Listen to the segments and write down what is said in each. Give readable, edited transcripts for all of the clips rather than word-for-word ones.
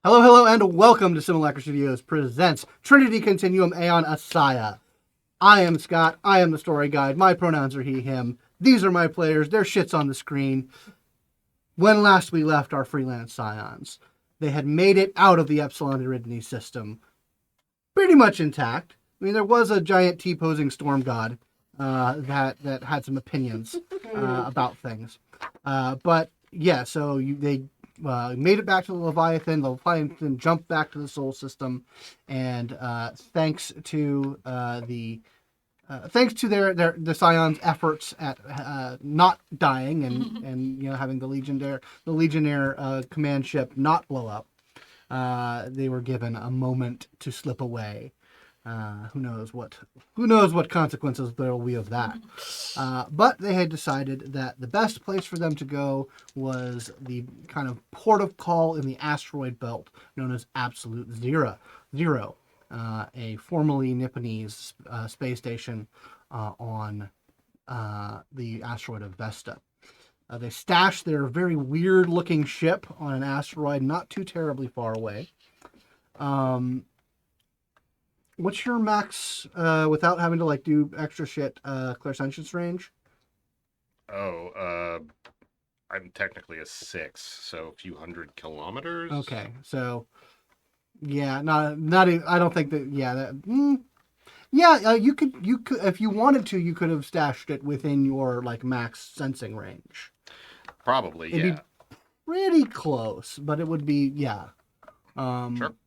Hello, hello, and welcome to Simulacra Studios presents Trinity Continuum Aeon ASIYAH. I am Scott. I am the story guide. My pronouns are he, him. These are my players. Their shit's on the screen. When last we left our freelance scions, they had made it out of the Epsilon Eridani system pretty much intact. I mean, there was a giant T-posing storm god that had some opinions about things. But yeah, so they made it back to the Leviathan. The Leviathan jumped back to the Sol system, and thanks to the Scions' efforts at not dying and having the Legionnaire command ship not blow up, they were given a moment to slip away. Who knows what consequences there will be of that. But they had decided that the best place for them to go was the kind of port of call in the asteroid belt known as Absolute Zero, a formerly Nipponese space station on the asteroid of Vesta. They stashed their very weird-looking ship on an asteroid not too terribly far away. What's your max, without having to do extra shit, Clairsentience range? I'm technically a 6, so a few hundred kilometers. Okay, so yeah, not even, I don't think that. You could if you wanted to, you could have stashed it within your max sensing range. Probably, It'd be pretty close, but it would be Sure.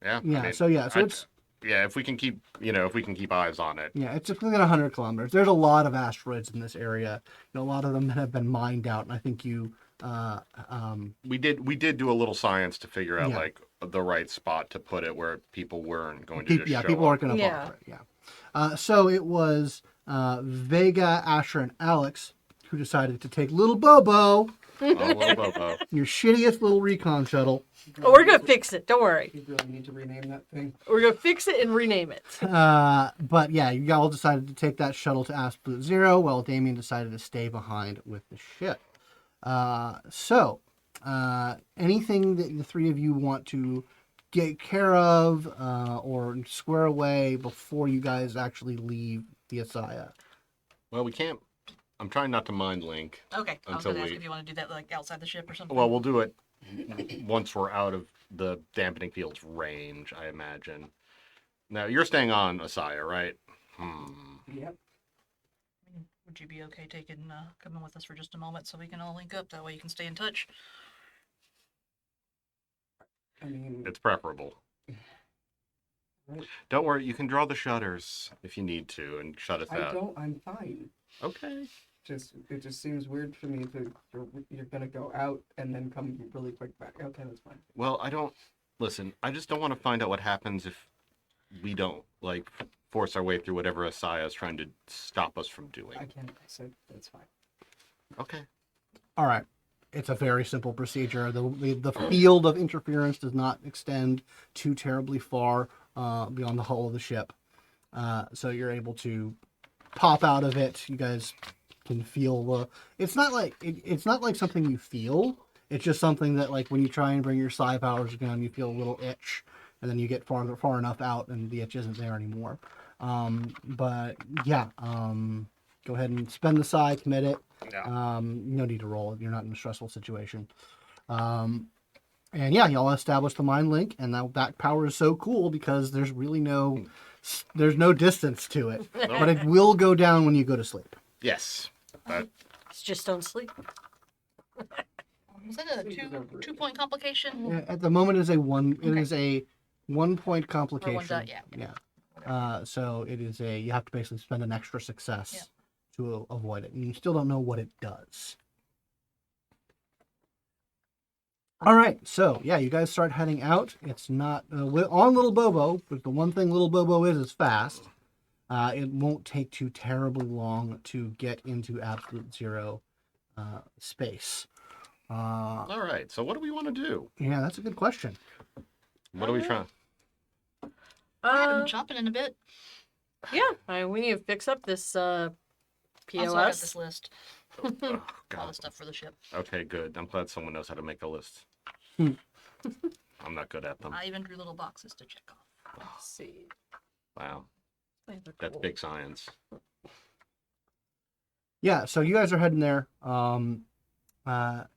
Yeah. Yeah. So it's. Yeah, if we can keep eyes on it. Yeah, it's within 100 kilometers. There's a lot of asteroids in this area. A lot of them have been mined out, and I think you. We did do a little science to figure out the right spot to put it where people weren't going to just show people up. aren't going to fall for it. Yeah. So it was Vega, Asher, and Alex who decided to take Little Bobo. Little Bobo. Your shittiest little recon shuttle. Oh, we're going to fix it. Don't worry. You really need to rename that thing. We're going to fix it and rename it. But yeah, you all decided to take that shuttle to Absolute Zero, while Damian decided to stay behind with the ship. So, anything that the three of you want to get care of or square away before you guys actually leave the ASIYAH? Well, we can't. I'm trying not to mind link. Okay, I was going to ask if you want to do that outside the ship or something. Well, we'll do it once we're out of the dampening field's range, I imagine. Now, you're staying on ASIYAH, right? Yep. Would you be okay coming with us for just a moment so we can all link up? That way you can stay in touch. I mean, it's preferable. Right. Don't worry, you can draw the shutters if you need to and shut us out. I'm fine. Okay. It just seems weird for me you're gonna go out and then come really quick back. Okay, that's fine. Well, I just don't want to find out what happens if we don't force our way through whatever ASIYAH is trying to stop us from doing. I said that's fine. Okay. All right. It's a very simple procedure. The field of interference does not extend too terribly far beyond the hull of the ship, so you're able to pop out of it. You guys can feel it's not like something you feel. It's just something that when you try and bring your psi powers down, you feel a little itch, and then you get far enough out, and the itch isn't there anymore. But yeah, go ahead and spend the psi, commit it. Yeah. No need to roll. You're not in a stressful situation. And yeah, y'all establish the mind link, and that power is so cool because there's really no distance to it, but it will go down when you go to sleep. Yes. Just don't sleep. Was that a two-point complication? Yeah, at the moment, it is a 1 point complication. Or 1 dot, yeah. Yeah. So it is you have to basically spend an extra success to avoid it, and you still don't know what it does. All right, so yeah, you guys start heading out. It's not on Little Bobo, but the one thing Little Bobo is fast. It won't take too terribly long to get into Absolute Zero space. All right, so what do we want to do? Yeah, that's a good question. What are we trying? I haven't been shopping in a bit. Yeah, we need to fix up this POS. Also, I got this list. Oh, All God. the stuff for the ship. Okay, good. I'm glad someone knows how to make a list. I'm not good at them. I even drew little boxes to check off. Let's see. Wow, These are that's cool. big science. Yeah, so you guys are heading there. What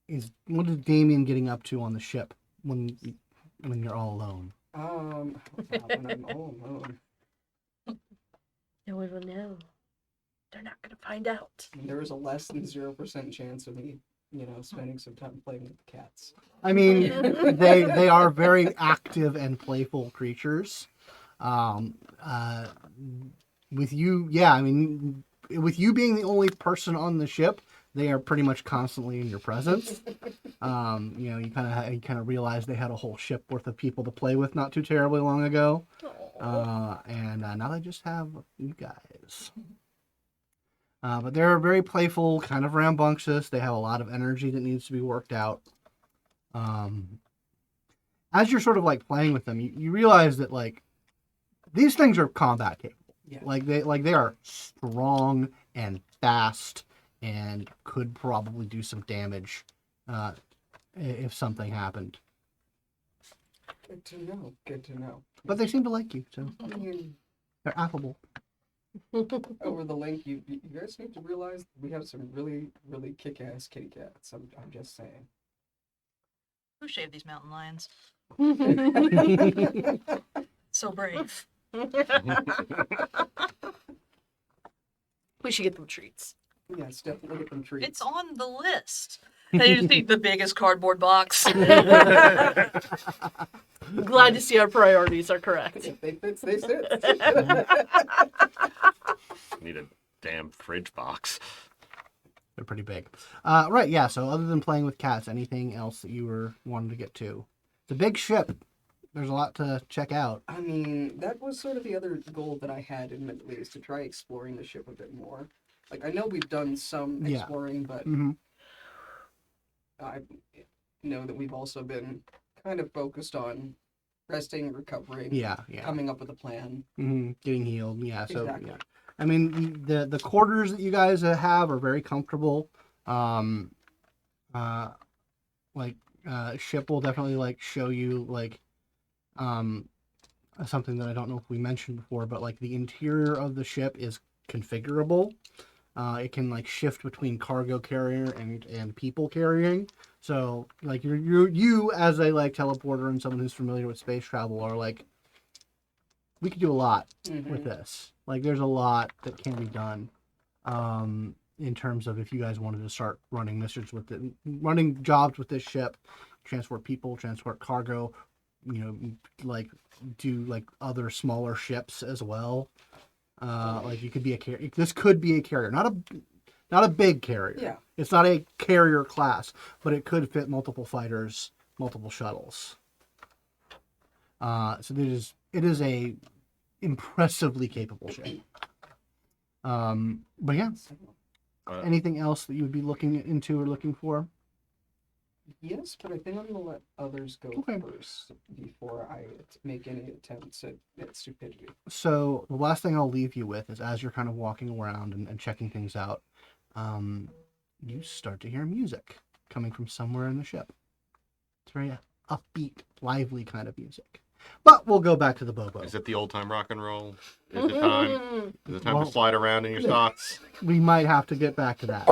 is Damian getting up to on the ship when you're all alone? When I'm all alone, No one will know. They're not gonna find out. there is a less than 0% chance of me, spending some time playing with the cats. I mean, they are very active and playful creatures. With you, yeah, I mean, with you being the only person on the ship, they are pretty much constantly in your presence. You kind of realize they had a whole ship worth of people to play with not too terribly long ago, and now they just have you guys. But they're very playful, kind of rambunctious. They have a lot of energy that needs to be worked out. As you're sort of like playing with them, you realize that like these things are combat capable. Yeah. Like they are strong and fast and could probably do some damage if something happened. Good to know. Good to know. But they seem to like you, so I mean, they're affable. over the link, you guys need to realize we have some really, really kick-ass kitty cats. I'm just saying. Who shaved these mountain lions? So brave. We should get them treats. Yes, definitely get them treats. It's on the list. They just eat the biggest cardboard box. Glad to see our priorities are correct. If they fit, they sit. Need a damn fridge box. They're pretty big. Right, yeah, so other than playing with cats, anything else that you were wanting to get to? It's a big ship. There's a lot to check out. I mean, that was sort of the other goal that I had, admittedly, is to try exploring the ship a bit more. Like, I know we've done some Yeah. exploring, but Mm-hmm. I know that we've also been kind of focused on resting, recovering, Yeah. coming up with a plan. Mm-hmm. Getting healed. Yeah, so Exactly. yeah. I mean, the quarters that you guys have are very comfortable. Ship will definitely like show you like something that I don't know if we mentioned before, but like the interior of the ship is configurable. It can like shift between cargo carrier and people carrying. So like you as a like teleporter and someone who's familiar with space travel are like, we could do a lot with this. Like there's a lot that can be done in terms of if you guys wanted to start running missions with it, running jobs with this ship, transport people, transport cargo, like do like other smaller ships as well. Like you could be a carrier. This could be a carrier, not a big carrier. Yeah. It's not a carrier class, but it could fit multiple fighters, multiple shuttles. So it is a impressively capable ship. But yeah, anything else that you would be looking into or looking for? Yes, but I think I'm gonna let others go Okay. first before I make any attempts at stupidity. So the last thing I'll leave you with is as you're kind of walking around and checking things out, you start to hear music coming from somewhere in the ship. It's very upbeat, lively kind of music. But we'll go back to the Bobo. Is it the old time rock and roll? Is it time? Is it time Well- to slide around in your socks? We might have to get back to that.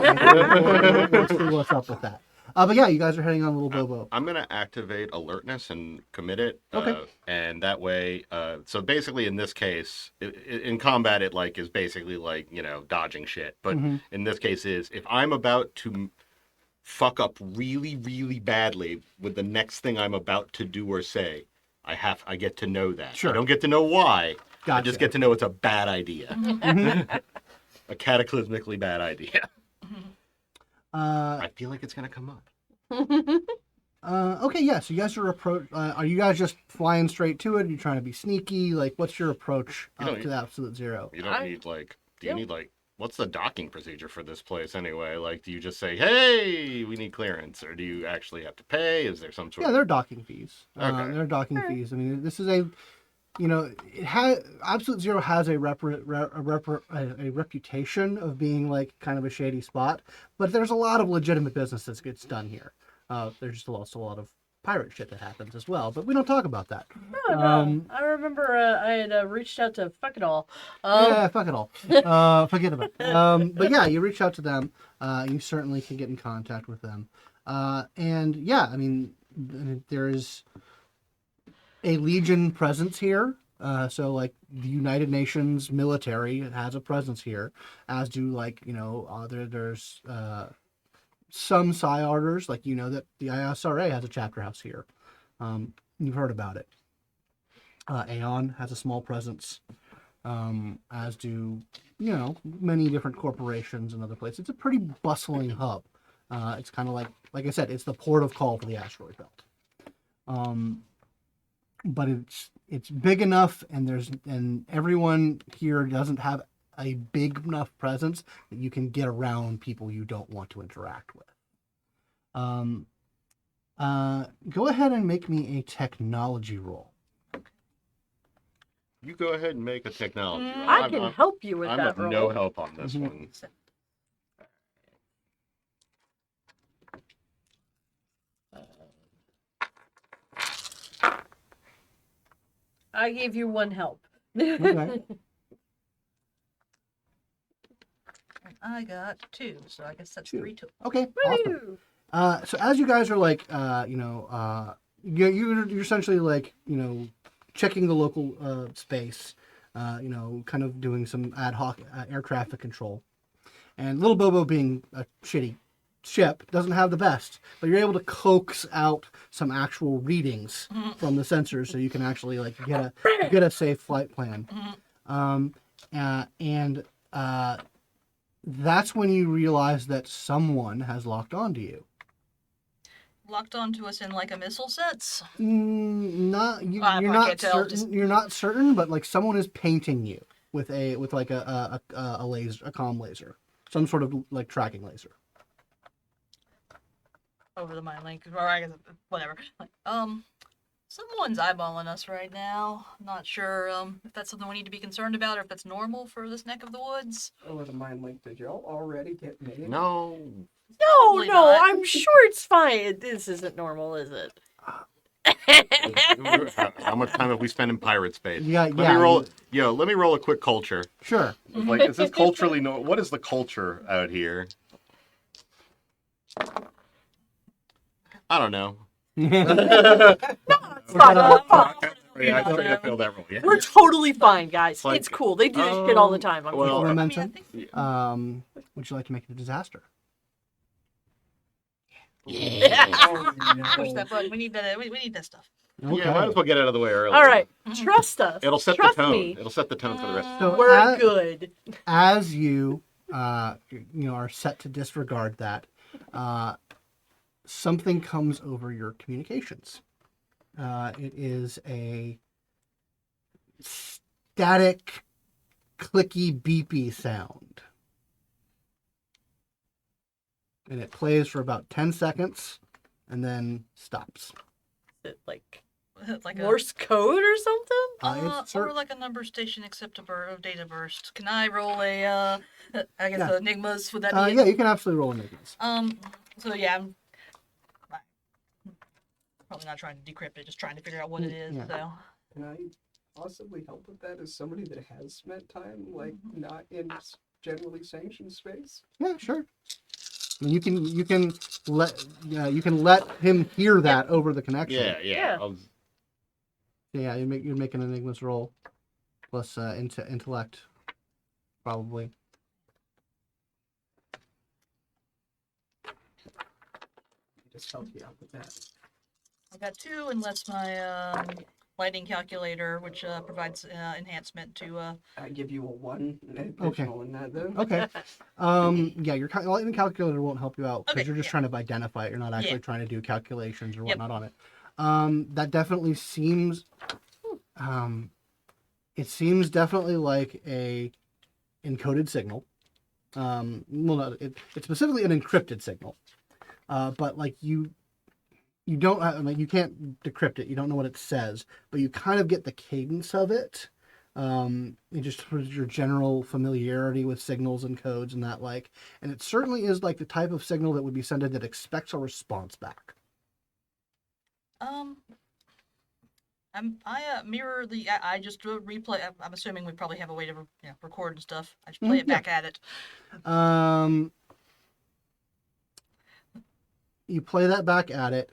We'll see what's up with that. But yeah, you guys are heading on a little Bobo. I'm gonna activate alertness and commit it. Okay. And that way, so basically in this case, in combat, it like is basically like dodging shit. But Mhm. in this case, is if I'm about to fuck up really, really badly with the next thing I'm about to do or say, I get to know that. Sure. I don't get to know why. I Gotcha. just get to know it's a bad idea, Mhm. a cataclysmically bad idea. Uh, I feel like it's gonna come up. Okay, yeah. So you guys are you guys just flying straight to it? Are you trying to be sneaky? Like, what's your approach You up don't- to the absolute zero? You don't I- need like. Do Yeah. you need like? What's the docking procedure for this place anyway? Like, do you just say, "Hey, we need clearance," or do you actually have to pay? Is there some sort Yeah, of? there are docking fees. Okay. There are docking fees. I mean, this is it has Absolute Zero has a reputation of being like kind of a shady spot, but there's a lot of legitimate business that gets done here. There's just also a lot of pirate shit that happens as well, but we don't talk about that. Oh, no. I remember I had reached out to fuck it all. Yeah, fuck it all. Forget about it. But yeah, you reach out to them. You certainly can get in contact with them. And yeah, I mean, there is a Legion presence here. So like the United Nations military has a presence here, as do like, there's some Psi orders, like that the ISRA has a chapter house here. You've heard about it. Aeon has a small presence, as do many different corporations and other places. It's a pretty bustling hub. It's kind of like I said, it's the port of call for the asteroid belt. But it's big enough, and everyone here doesn't have a big enough presence that you can get around people you don't want to interact with. Go ahead and make me a technology roll. You go ahead and make a technology roll. I can help you with I'm that of roll. no help on this one. I gave you one help. Okay. I got 2, so I guess that's 2. 3 total. Okay, awesome. So as you guys are like, you're essentially like, checking the local space, kind of doing some ad hoc air traffic control. And Little Bobo, being a shitty ship, doesn't have the best, but you're able to coax out some actual readings from the sensors, so you can actually like get a safe flight plan. That's when you realize that someone has locked onto you. Locked onto us in like a missile sense. You're I not can't tell, certain. just- You're not certain, but like someone is painting you with like a laser, a comm laser, some sort of like tracking laser. Over the mind link, or I guess whatever. Like, someone's eyeballing us right now. Not sure if that's something we need to be concerned about, or if that's normal for this neck of the woods. Oh, with a mind link, did y'all already get made? No. No, Probably no, not. I'm sure it's fine. This isn't normal, is it? How much time have we spent in pirate space? Yeah, Let yeah. me roll. Let me roll a quick culture. Sure. Like, is this culturally what is the culture out here? I don't know. It's fine. We're fine. Yeah, I already failed that roll. Yeah. We're totally fine, guys. Like, It's cool. They do this shit all the time. I'm well, sure. Momentum. I think Would you like to make it a disaster? Oh, push no. that button. We need that. We need that stuff. Yeah, might as well get it out of the way early. All right, trust us. It'll set Trust the tone. me. It'll set the tone for the rest. So We're good. as you are set to disregard that, something comes over your communications. It is a static, clicky, beepy sound, and it plays for about 10 seconds and then stops. Is it like Like Morse code or something? It's or like a number station except a data burst. Can I roll a I guess Yeah. enigmas? Would that be? yeah, you can absolutely roll enigmas. So yeah, I'm probably not trying to decrypt it, just trying to figure out what it is. Yeah. So Can I possibly help with that as somebody that has spent time, like, not in generally sanctioned space? Yeah, sure. I mean, you can let him hear that over the connection. Yeah. Yeah. Yeah, you're making an enigmas roll plus intellect, probably. Just help you out with that. I got 2, unless my lighting calculator, which provides enhancement to. I give you a 1 additional in that, though. Okay. Yeah, your lightning calculator won't help you out because Okay, you're just yeah. trying to identify it. You're not actually Yeah. trying to do calculations or Yep. whatnot on it. That definitely seems. It seems definitely like a encoded signal. Well, no, it's specifically an encrypted signal. But like you don't like you can't decrypt it. You don't know what it says, but you kind of get the cadence of it. It just shows your general familiarity with signals and codes and that like, and it certainly is like the type of signal that would be sent in that expects a response back. I mirror the. I just replay. I'm assuming we probably have a way to record and stuff. I just play it yeah. back at it. You play that back at it.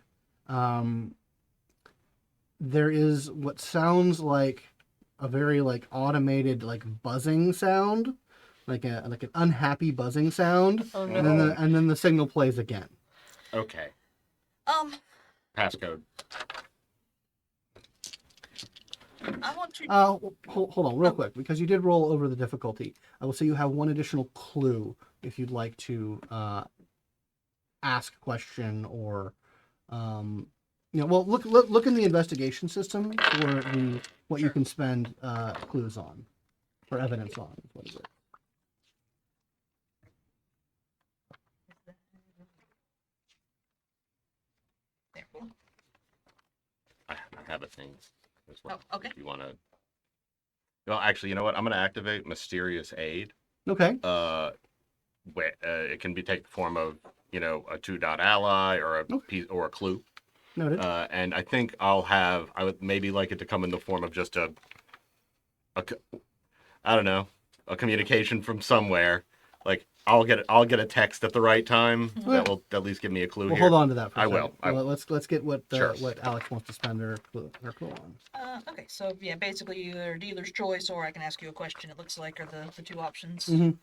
There is what sounds like a very like automated like buzzing sound, like an unhappy buzzing sound, Oh and then the signal plays again. Okay. Passcode. I want to. Hold on, real quick, because you did roll over the difficulty. I will say you have one additional clue if you'd like to ask a question or, well, look in the investigation system for what you can spend clues on, or evidence on. What is it? There. I have a thing as well. Oh, okay. If you want to. Well, actually, you know what? I'm going to activate Mysterious Aid. Okay. Where it can be take the form of, a 2-dot ally or a piece or a clue. Noted. And I think I would maybe like it to come in the form of just a communication from somewhere. Like I'll get a text at the right time that will at least give me a clue. We'll here. hold on to that for a second. I will. Let's get what Sure. what Alex wants to spend her clue on. Okay, so yeah, basically either dealer's choice or I can ask you a question. It looks like are the two options. Mhm.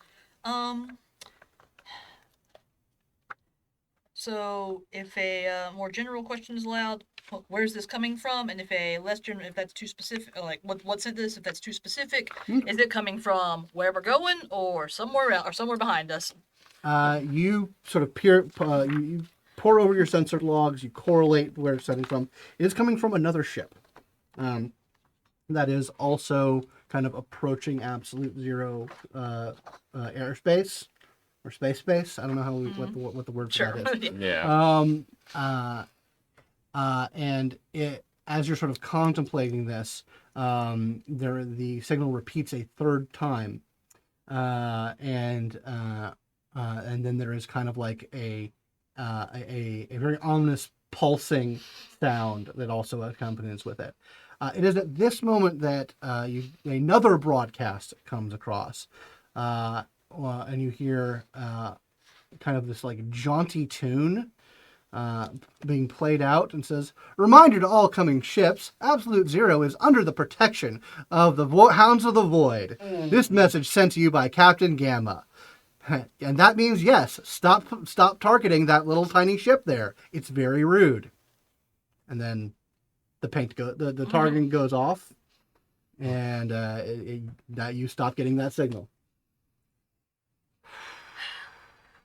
So if a more general question is allowed, where's this coming from? And if a less general, if that's too specific, like what's in this? If that's too specific, is it coming from where we're going or somewhere else or somewhere behind us? You sort of you pour over your sensor logs. You correlate where it's coming from. It is coming from another ship. That is also kind of approaching absolute zero airspace. Or space. I don't know what the word for Sure. that is. Yeah. And as you're sort of contemplating this, the signal repeats a third time, and then there is kind of like a very ominous pulsing sound that also accompanies with it. It is at this moment that another broadcast comes across. And you hear kind of this like jaunty tune being played out and says, "Reminder to all coming ships, Absolute Zero is under the protection of the Hounds of the Void. This message sent to you by Captain Gamma." And that means, yes, stop targeting that little tiny ship there. It's very rude. And then the targeting goes off, and that you stop getting that signal.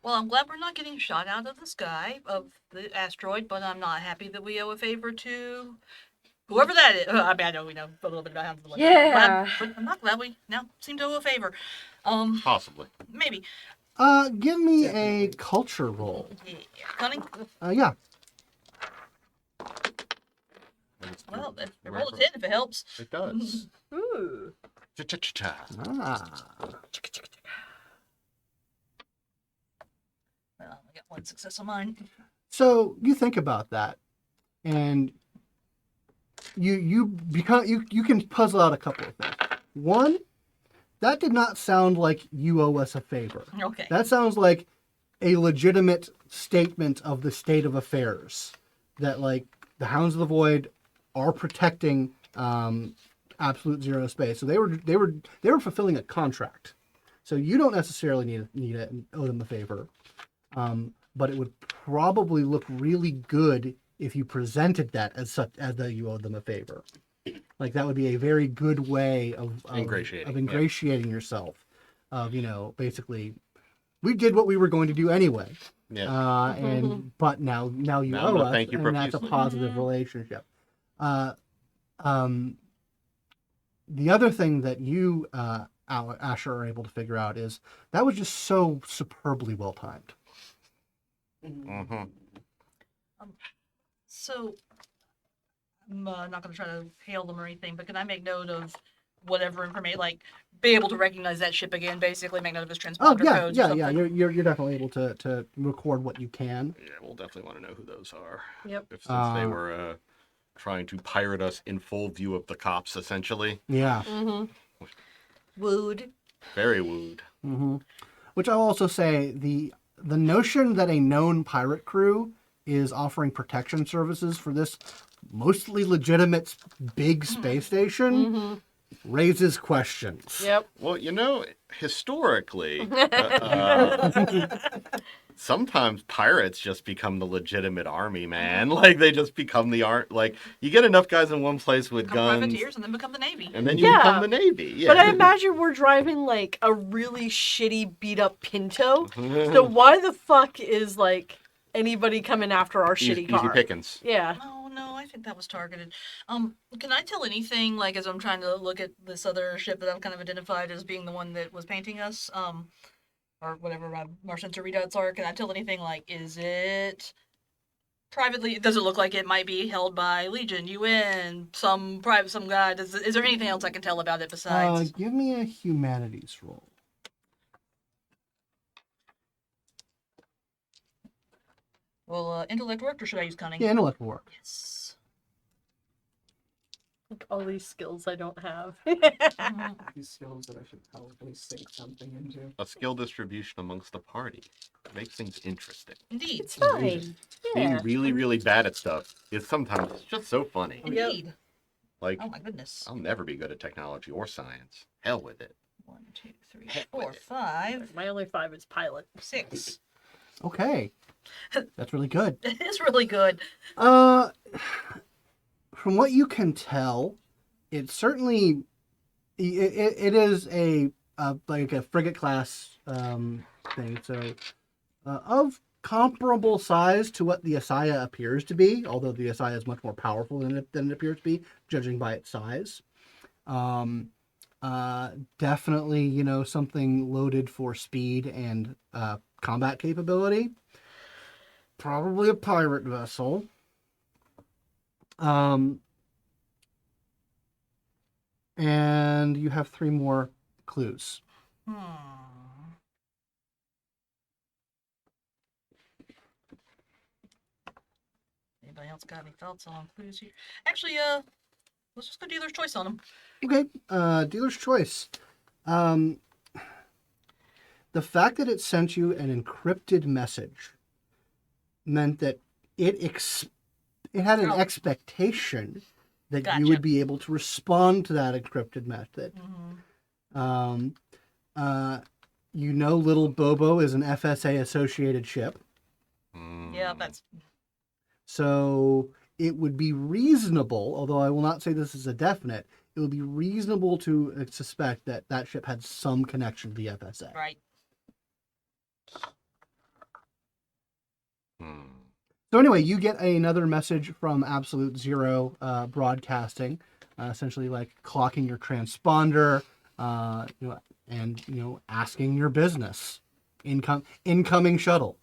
Well, I'm glad we're not getting shot out of the sky of the asteroid, but I'm not happy that we owe a favor to whoever that is. I mean, I know we know a little bit about Hounds of the Void. Yeah. But I'm not glad we now seem to owe a favor. Possibly. Maybe. Give me a culture roll. Yeah. Cunning? Yeah. Well, it rolled a 10 if it helps. It does. Ooh. Cha-cha-cha-cha. Well, I got one success on mine. So you think about that, and you can puzzle out a couple of things. One, that did not sound like you owe us a favor. Okay. That sounds like a legitimate statement of the state of affairs. That like the Hounds of the Void are protecting Absolute Zero space. So they were fulfilling a contract. So you don't necessarily need it and owe them a favor. But it would probably look really good if you presented that as though you owed them a favor. Like that would be a very good way of ingratiating yourself. Of basically, we did what we were going to do anyway. Yeah. But now you owe us, thank you and that's a profusely. positive relationship. The other thing that you, Asher, are able to figure out is that was just so superbly well timed. Mm-hmm. So, I'm not going to try to hail them or anything, but can I make note of whatever information, like, be able to recognize that ship again, basically, make note of his transponder codes or something? You're definitely able to record what you can. Yeah, we'll definitely want to know who those are. Yep. Since they were trying to pirate us in full view of the cops, essentially. Yeah. Mm-hmm. Wooed. Very wooed. Hmm. Which I'll also say the notion that a known pirate crew is offering protection services for this mostly legitimate big space station Mm-hmm. raises questions. Yep. Well, historically, sometimes pirates just become the legitimate army, man. Like, they just become the like, you get enough guys in one place with Become guns, privateers and then become the Navy. and then you Yeah. become the Navy. Yeah. But I imagine we're driving like a really shitty, beat up Pinto. So why the fuck is like anybody coming after our shitty car? Easy pickings. Yeah. Oh no, I think that was targeted. Can I tell anything, like, as I'm trying to look at this other ship that I've kind of identified as being the one that was painting us, or whatever our sensor readouts are? Can I tell anything, like, is it privately? Does it look like it might be held by Legion, UN, some guy? Is there anything else I can tell about it besides? Give me a humanities roll. Well, intellect worked, or should I use cunning? Yeah, intellect will work. Yes. Like all these skills I don't have. These skills that I should probably sink something into. A skill distribution amongst the party makes things interesting. Indeed. It's fine. Being Yeah. really, really bad at stuff is sometimes just so funny. Indeed. Like, Oh my goodness. I'll never be good at technology or science. Hell with it. 1, 2, 3, Heck 4, with it. 5, My only 5 is pilot. 6. Okay. That's really good. It is really good. From what you can tell, it certainly it is a like a frigate class thing. So of comparable size to what the ASIYAH appears to be, although the ASIYAH is much more powerful than it appears to be, judging by its size. Definitely, something loaded for speed and combat capability. Probably a pirate vessel. And you have 3 more clues. Anybody else got any thoughts on clues here? Actually, let's just go dealer's choice on them. Okay, dealer's choice. The fact that it sent you an encrypted message meant that it had an expectation that Gotcha. you would be able to respond to that encrypted method. Little Bobo is an FSA associated ship. Yeah, that's So it would be reasonable, although I will not say this is a definite, it would be reasonable to suspect that that ship had some connection to the FSA. right. So anyway, you get another message from Absolute Zero Broadcasting, essentially like clocking your transponder, and asking your business. Incoming shuttle.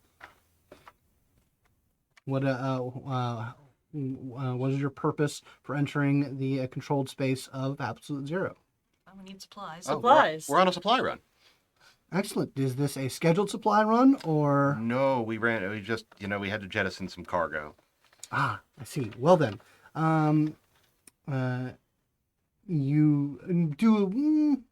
What is your purpose for entering the controlled space of Absolute Zero? We need supplies. Oh, Supplies. we're on a supply run. Excellent. Is this a scheduled supply run or? No, we just, we had to jettison some cargo. Ah, I see. Well then, you do.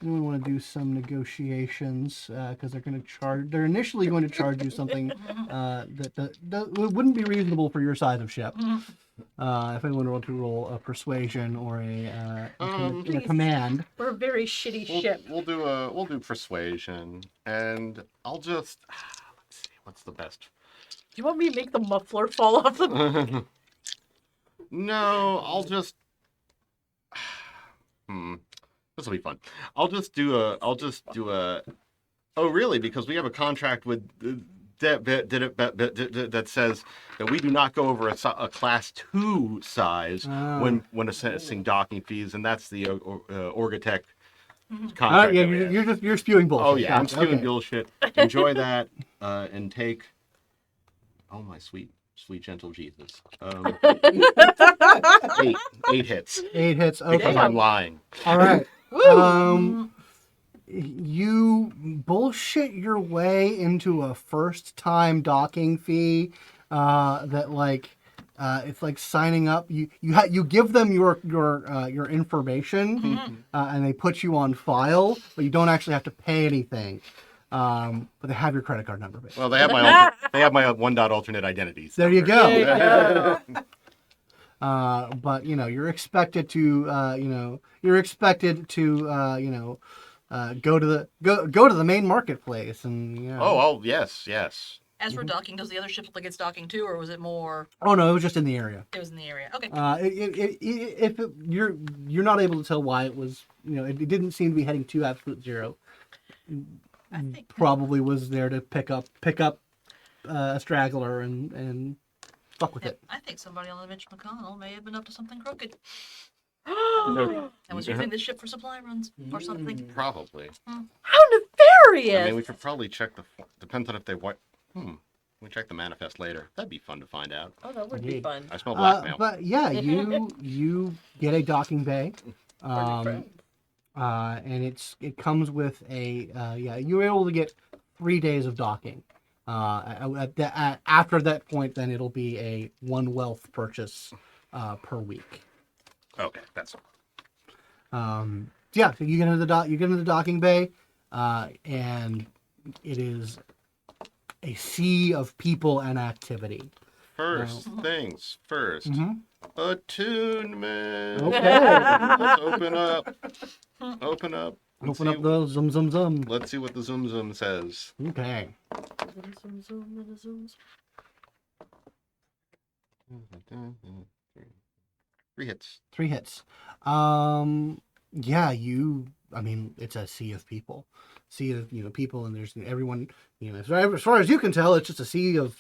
You want to do some negotiations because they're going to charge. They're initially going to charge you something that wouldn't be reasonable for your size of ship. If anyone were to roll a persuasion or a command. We're a very shitty ship. We'll do persuasion, and I'll just let's see what's the best. Do you want me to make the muffler fall off the? No, I'll just. This will be fun. I'll just do a. Oh, really? Because we have a contract with that says that we do not go over a class 2 size when assessing docking fees, and that's the Orgatech contract. Yeah, that we have. you're spewing bullshit. Oh yeah, I'm Gotcha. spewing Okay. bullshit. Enjoy that, and take. Oh my sweet gentle Jesus. 8 hits 8 hits. because Okay. I'm lying. All right. You bullshit your way into a first-time docking fee that It's like signing up. You give them your information, and they put you on file, but you don't actually have to pay anything. But they have your credit card number. Basically. Well, they have my one dot alternate identities. There you go. There you go. But you're expected to go to the main marketplace and Yes. As for docking, does the other ship look like it's docking too, or was it more? Oh no, it was just in the area. It was in the area. Okay. You're not able to tell why it was, it didn't seem to be heading to absolute zero. I think Probably was there to pick up a straggler and fuck with it. I think somebody on the Mitch McConnell may have been up to something crooked and was using this ship for supply runs or something. Probably. How nefarious! I mean, we could probably check depends on if they want. We check the manifest later. That'd be fun to find out. Oh, that would be Indeed. fun. I smell blackmail. But yeah, you get a docking bay, and it comes with you're able to get 3 days of docking. After that point, then it'll be a 1 wealth purchase per week. Okay, that's. So you get into the docking bay, and it is a sea of people and activity. First things first. Attunement. Okay. Let's open up. Open up. Open up the zoom zoom zoom. Let's see what the zoom zoom says. Okay. Three hits. 3 hits. It's a sea of people. Sea of people, and there's everyone. As far as you can tell, it's just a sea of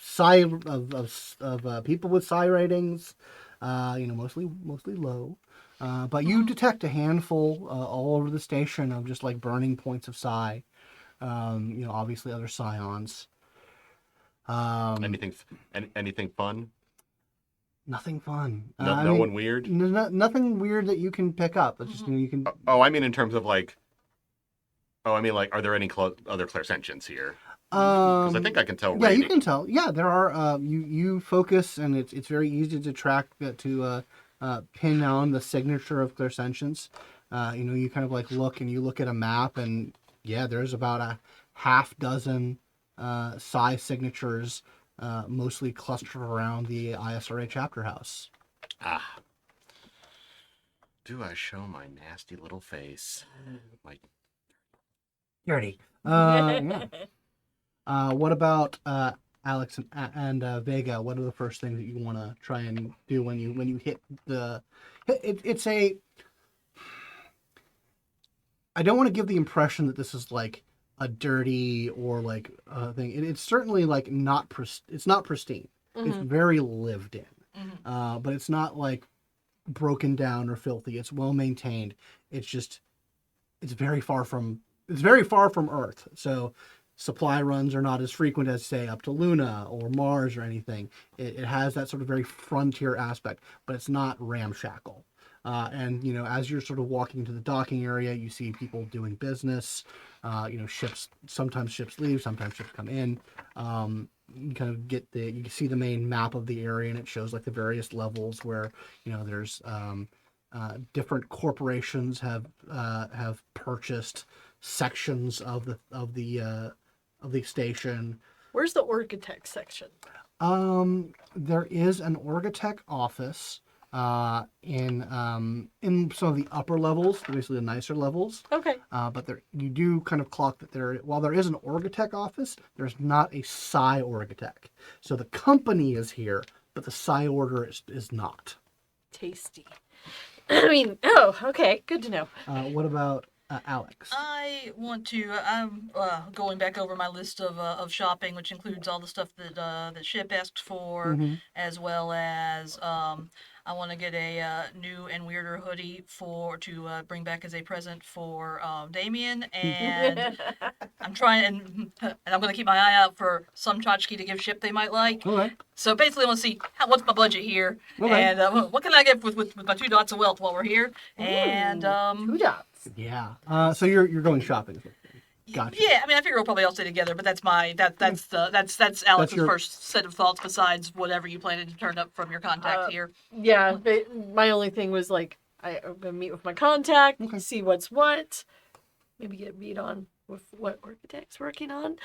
people with psi ratings. Mostly low. But you detect a handful all over the station of just like burning points of psi. Obviously other psions. Anything fun? Nothing fun. No one weird. Nothing weird that you can pick up. It's just you can. I mean, in terms of like. Are there any other Clairsentients here? Because I think I can tell. Yeah, you can tell. Yeah, there are. You focus, and it's very easy to track to pin down the signature of Clairsentience. You kind of like look at a map, and yeah, there's about a half dozen psi signatures, mostly clustered around the ISRA chapter house. Ah. Do I show my nasty little face? My Dirty. Yeah. What about Alex and Vega? What are the first things that you want to try and do when you hit the? It's a. I don't want to give the impression that this is like a dirty or like a thing. It's certainly like it's not pristine. It's very lived in, but it's not like broken down or filthy. It's well maintained. It's very far from Earth. So supply runs are not as frequent as, say, up to Luna or Mars or anything. It has that sort of very frontier aspect, but it's not ramshackle. And as you're sort of walking into the docking area, you see people doing business. Ships. Sometimes ships leave. Sometimes ships come in. You kind of you see the main map of the area, and it shows like the various levels where there's different corporations have purchased sections of the station. Where's the Orgitech section? There is an Orgitech office in some of the upper levels, basically the nicer levels. Okay. But you do kind of clock that while there is an Orgitech office, there's not a Psi Orgitech. So the company is here, but the Psi order is not. Tasty. I mean, okay, good to know. What about Alex? I want to. I'm going back over my list of shopping, which includes all the stuff that the ship asked for, as well as I want to get a new and weirder hoodie to bring back as a present for Damian, and I'm trying, and I'm going to keep my eye out for some tchotchke to give ship they might like. Okay. So basically, I want to see what's my budget here, Okay. and what can I get with my 2 dots of wealth while we're here, and 2 dots. Yeah. So you're going shopping. Gotcha. Yeah, I mean, I figure we'll probably all stay together, but that's Alex's your- first set of thoughts besides whatever you planted to turn up from your contact here. Yeah, but my only thing was like, I'm gonna meet with my contact, Okay. see what's what, maybe get beat on with what Architect's working on.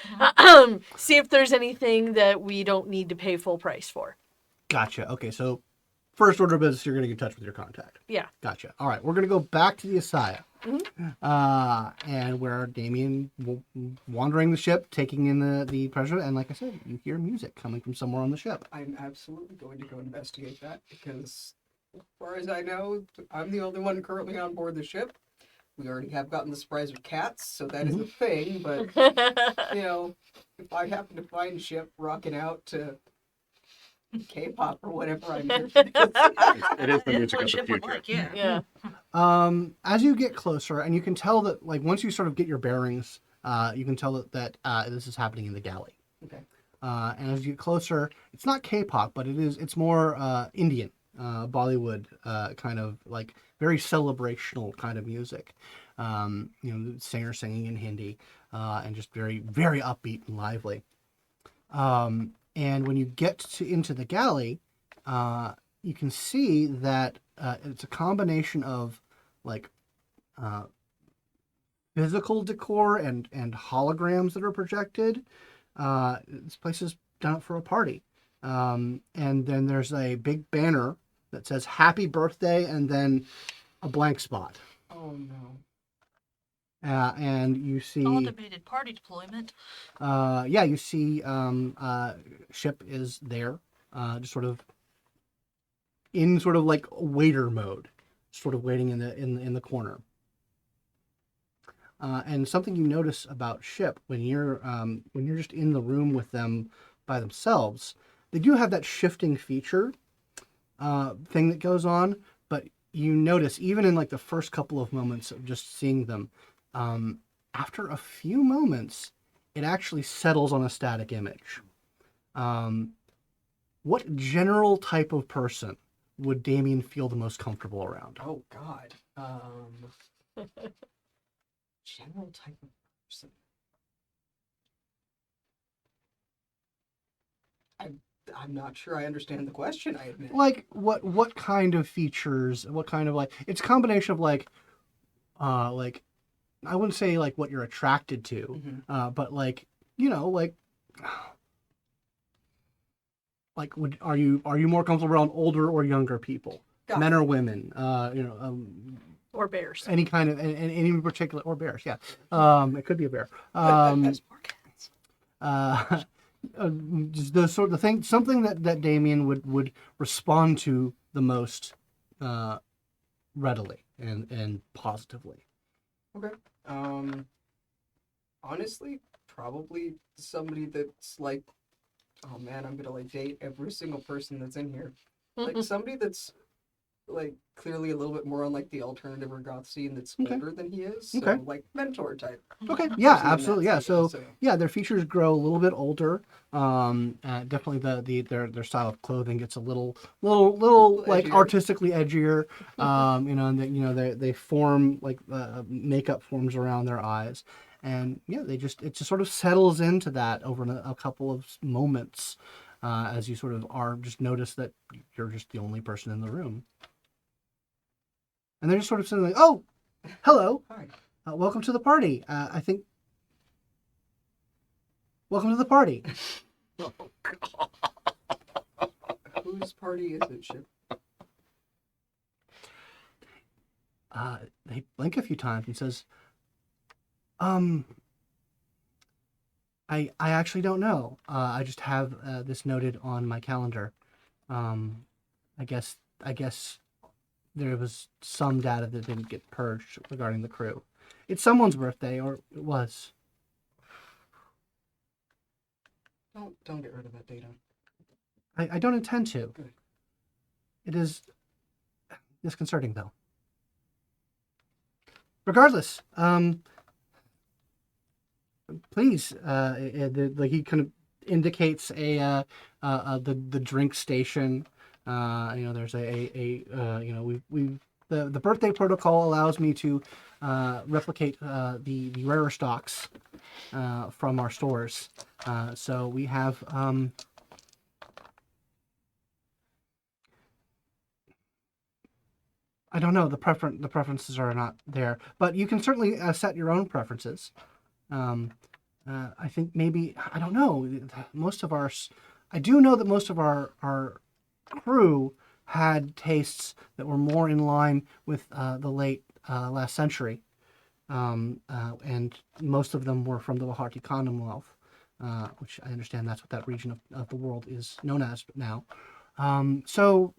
See if there's anything that we don't need to pay full price for. Gotcha. Okay, so first order of business, you're going to get in touch with your contact. Yeah. Gotcha. All right, we're going to go back to the ASIYAH. And where Damian wandering the ship, taking in the treasure, and like I said, you hear music coming from somewhere on the ship. I'm absolutely going to go investigate that because, as far as I know, I'm the only one currently on board the ship. We already have gotten the surprise with cats, so that is a thing. But you know, if I happen to find a ship rocking out to K-pop or whatever, I'm here. It is the music What of the ship would future. like, yeah. Yeah. As you get closer, and you can tell that, like, once you sort of get your bearings, you can tell that this is happening in the galley. Okay. And as you get closer, it's not K-pop, but it's more Indian, Bollywood, kind of like very celebrational kind of music. You know, the singer singing in Hindi, and just very, very upbeat and lively. And when you get into the galley, you can see that it's a combination of like physical decor and holograms that are projected. This place is done for a party. And then there's a big banner that says "Happy Birthday" and then a blank spot. Oh no. And you see, Automated party deployment. yeah, you see, ship is there, just sort of in sort of like waiter mode, sort of waiting in the corner. And something you notice about ship when you're just in the room with them by themselves, they do have that shifting feature thing that goes on, but you notice even in like the first couple of moments of just seeing them, after a few moments, it actually settles on a static image. What general type of person would Damian feel the most comfortable around? Oh God. General type of person. I'm not sure I understand the question. I admit. Like what kind of features? What kind of like? It's a combination of like I wouldn't say like what you're attracted to, but like you know like are you more comfortable around older or younger people, Got men it. or women? You know, Or bears. any kind of any particular or bears? Yeah, it could be a bear. There's more cats. Just the sort of thing, something that Damian would respond to the most readily and positively. Okay. Honestly, probably somebody that's like, oh man, I'm gonna like date every single person that's in here. Like somebody that's like clearly a little bit more on like the alternative or goth scene that's Okay. older than he is. So Okay. like mentor type. Okay, yeah, person in that absolutely, yeah. scene, So yeah, their features grow a little bit older. Definitely their style of clothing gets a little like edgier. artistically edgier. You know, and they form like makeup forms around their eyes, and yeah, it just sort of settles into that over a couple of moments, as you sort of just notice that you're just the only person in the room, and they're just sort of sitting like, oh, hello. Hi. Welcome to the party. Welcome to the party. Whose party is it, Ship? They blink a few times and says, I actually don't know. I just have this noted on my calendar. I guess there was some data that didn't get purged regarding the crew. It's someone's birthday, or it was. Don't get rid of that data. I don't intend to. Good. It is disconcerting, though. Regardless, please, like he kind of indicates the drink station. You know, there's a you know, we've the birthday protocol allows me to replicate the rarer stocks from our stores. So we have I don't know, the preferences are not there, but you can certainly set your own preferences. I think maybe I don't know. I do know that most of our crew had tastes that were more in line with the late last century, and most of them were from the Baharti Commonwealth, which I understand that's what that region of the world is known as now. So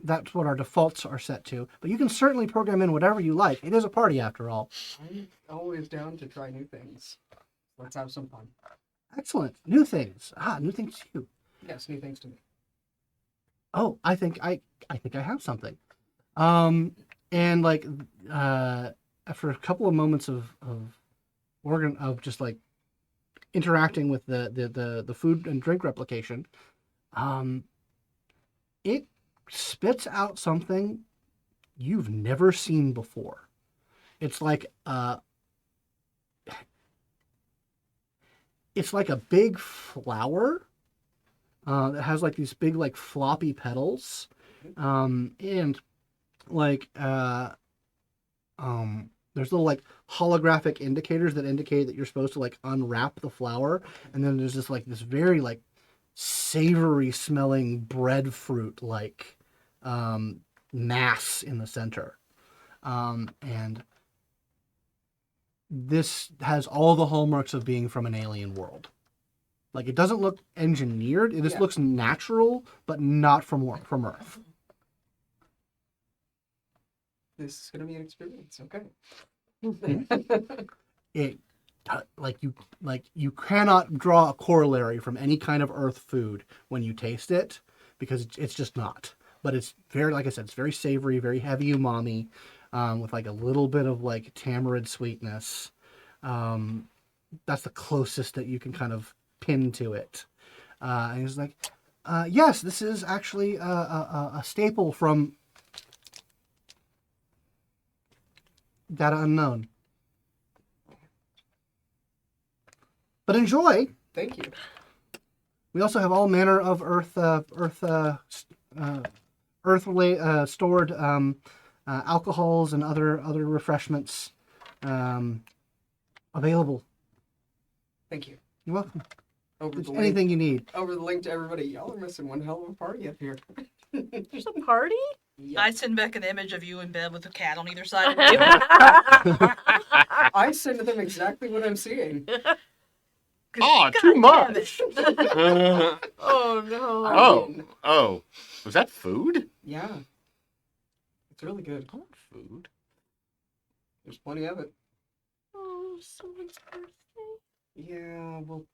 that's what our defaults are set to. But you can certainly program in whatever you like. It is a party after all. I'm always down to try new things. Let's have some fun. Excellent. New things. New things too. Yes, new things to me. Oh, I think I have something. And like after a couple of moments of just like interacting with the food and drink replication, it spits out something you've never seen before. It's like a big flower that has like these big like floppy petals, and like there's little like holographic indicators that indicate that you're supposed to like unwrap the flower, and then there's this very like savory smelling breadfruit like mass in the center, and this has all the hallmarks of being from an alien world. Like, it doesn't look engineered. It just looks natural, but not from Earth. This is going to be an experience, okay? You cannot draw a corollary from any kind of Earth food when you taste it, because it's just not. But it's very, like I said, it's very savory, very heavy umami, with like a little bit of like tamarind sweetness. That's the closest that you can kind of pin to it. And he's like, yes, this is actually a staple from Data Unknown. But enjoy. Thank you. We also have all manner of stored alcohols and other refreshments available. Thank you. You're welcome. Over the Anything you need. Over the link to everybody. Y'all are missing one hell of a party up here. There's a party? Yeah. I send back an image of you in bed with a cat on either side of you. I send them exactly what I'm seeing. Oh, too much. Oh no. Oh, was that food? Yeah. It's really good. I want food. There's plenty of it. Oh, someone's birthday. Yeah, well,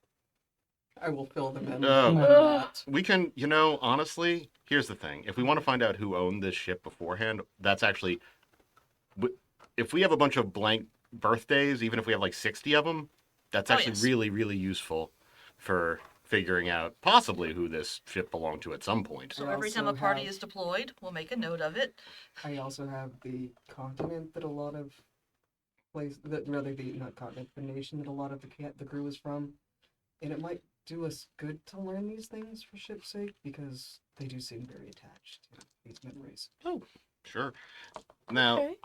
I will fill them in. No. on that. We can, honestly, here's the thing. If we want to find out who owned this ship beforehand, that's actually, if we have a bunch of blank birthdays, even if we have like 60 of them, that's actually really, really useful for figuring out possibly who this ship belonged to at some point. So I every time a also party have- is deployed, we'll make a note of it. I also have the continent that a lot of the nation that a lot of the crew is from, and it might do us good to learn these things for ship's sake because they do seem very attached to these memories. Oh, sure. Now, Okay.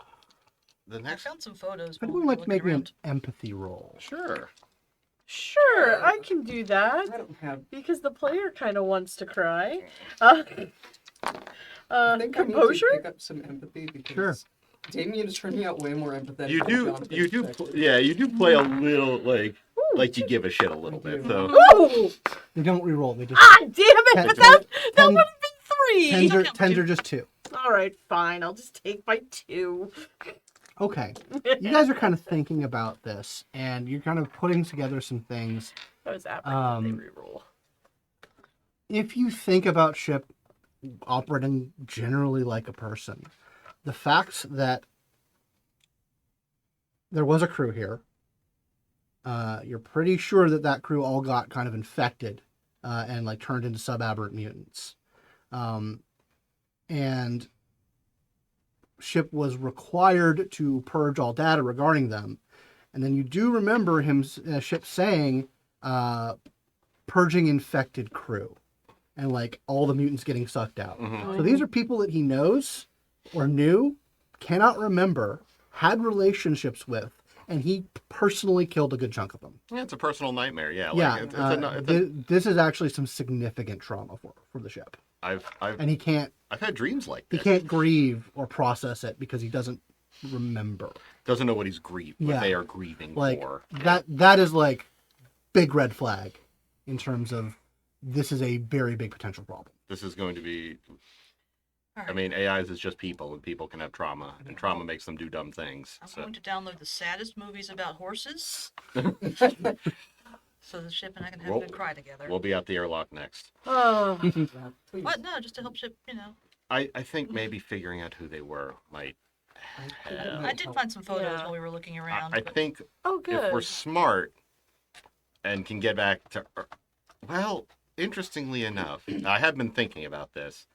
the I next... found some photos. I'd while like to looking make me an around. empathy roll. Sure. Sure, I can do that. I don't have. Because the player kind of wants to cry. I think I need to Composure? pick up some empathy because Sure. Damien is turning out way more empathetic. You than do, Johnathan you do, expected. you do play a little, like you give a shit a little bit, so... Oh! They don't re-roll. They just Ah, damn it! Ten- But that ten- would have been 3! tens are just 2. Alright, fine. I'll just take my 2. Okay. You guys are kind of thinking about this, and you're kind of putting together some things. I was apt that they Um, reroll. If you think about ship operating generally like a person, the fact that there was a crew here, you're pretty sure that crew all got kind of infected and like turned into subaberrant mutants. And ship was required to purge all data regarding them. And then you do remember him ship saying purging infected crew and like all the mutants getting sucked out. So these are people that he knows or knew, cannot remember, had relationships with, and he personally killed a good chunk of them. Yeah, it's a personal nightmare. Yeah. Yeah, this is actually some significant trauma for the ship. I've And he can't had dreams like he this. can't grieve or process it because he doesn't remember. Doesn't know what he's what Yeah. they are grieving Like for. that is like big red flag in terms of this is a very big potential problem. This is going to be. All I right. mean, AIs is just people, and people can have trauma, and trauma makes them do dumb things. I'm So going to download the saddest movies about horses. So the ship and I can have a good cry together. we'll be at the airlock next. Oh. Please. What? No, just to help ship, you know. I think maybe figuring out who they were might. I did find some photos Yeah. while we were looking around. I but- think Oh, good. if we're smart and can get back to. Well, interestingly enough, I have been thinking about this.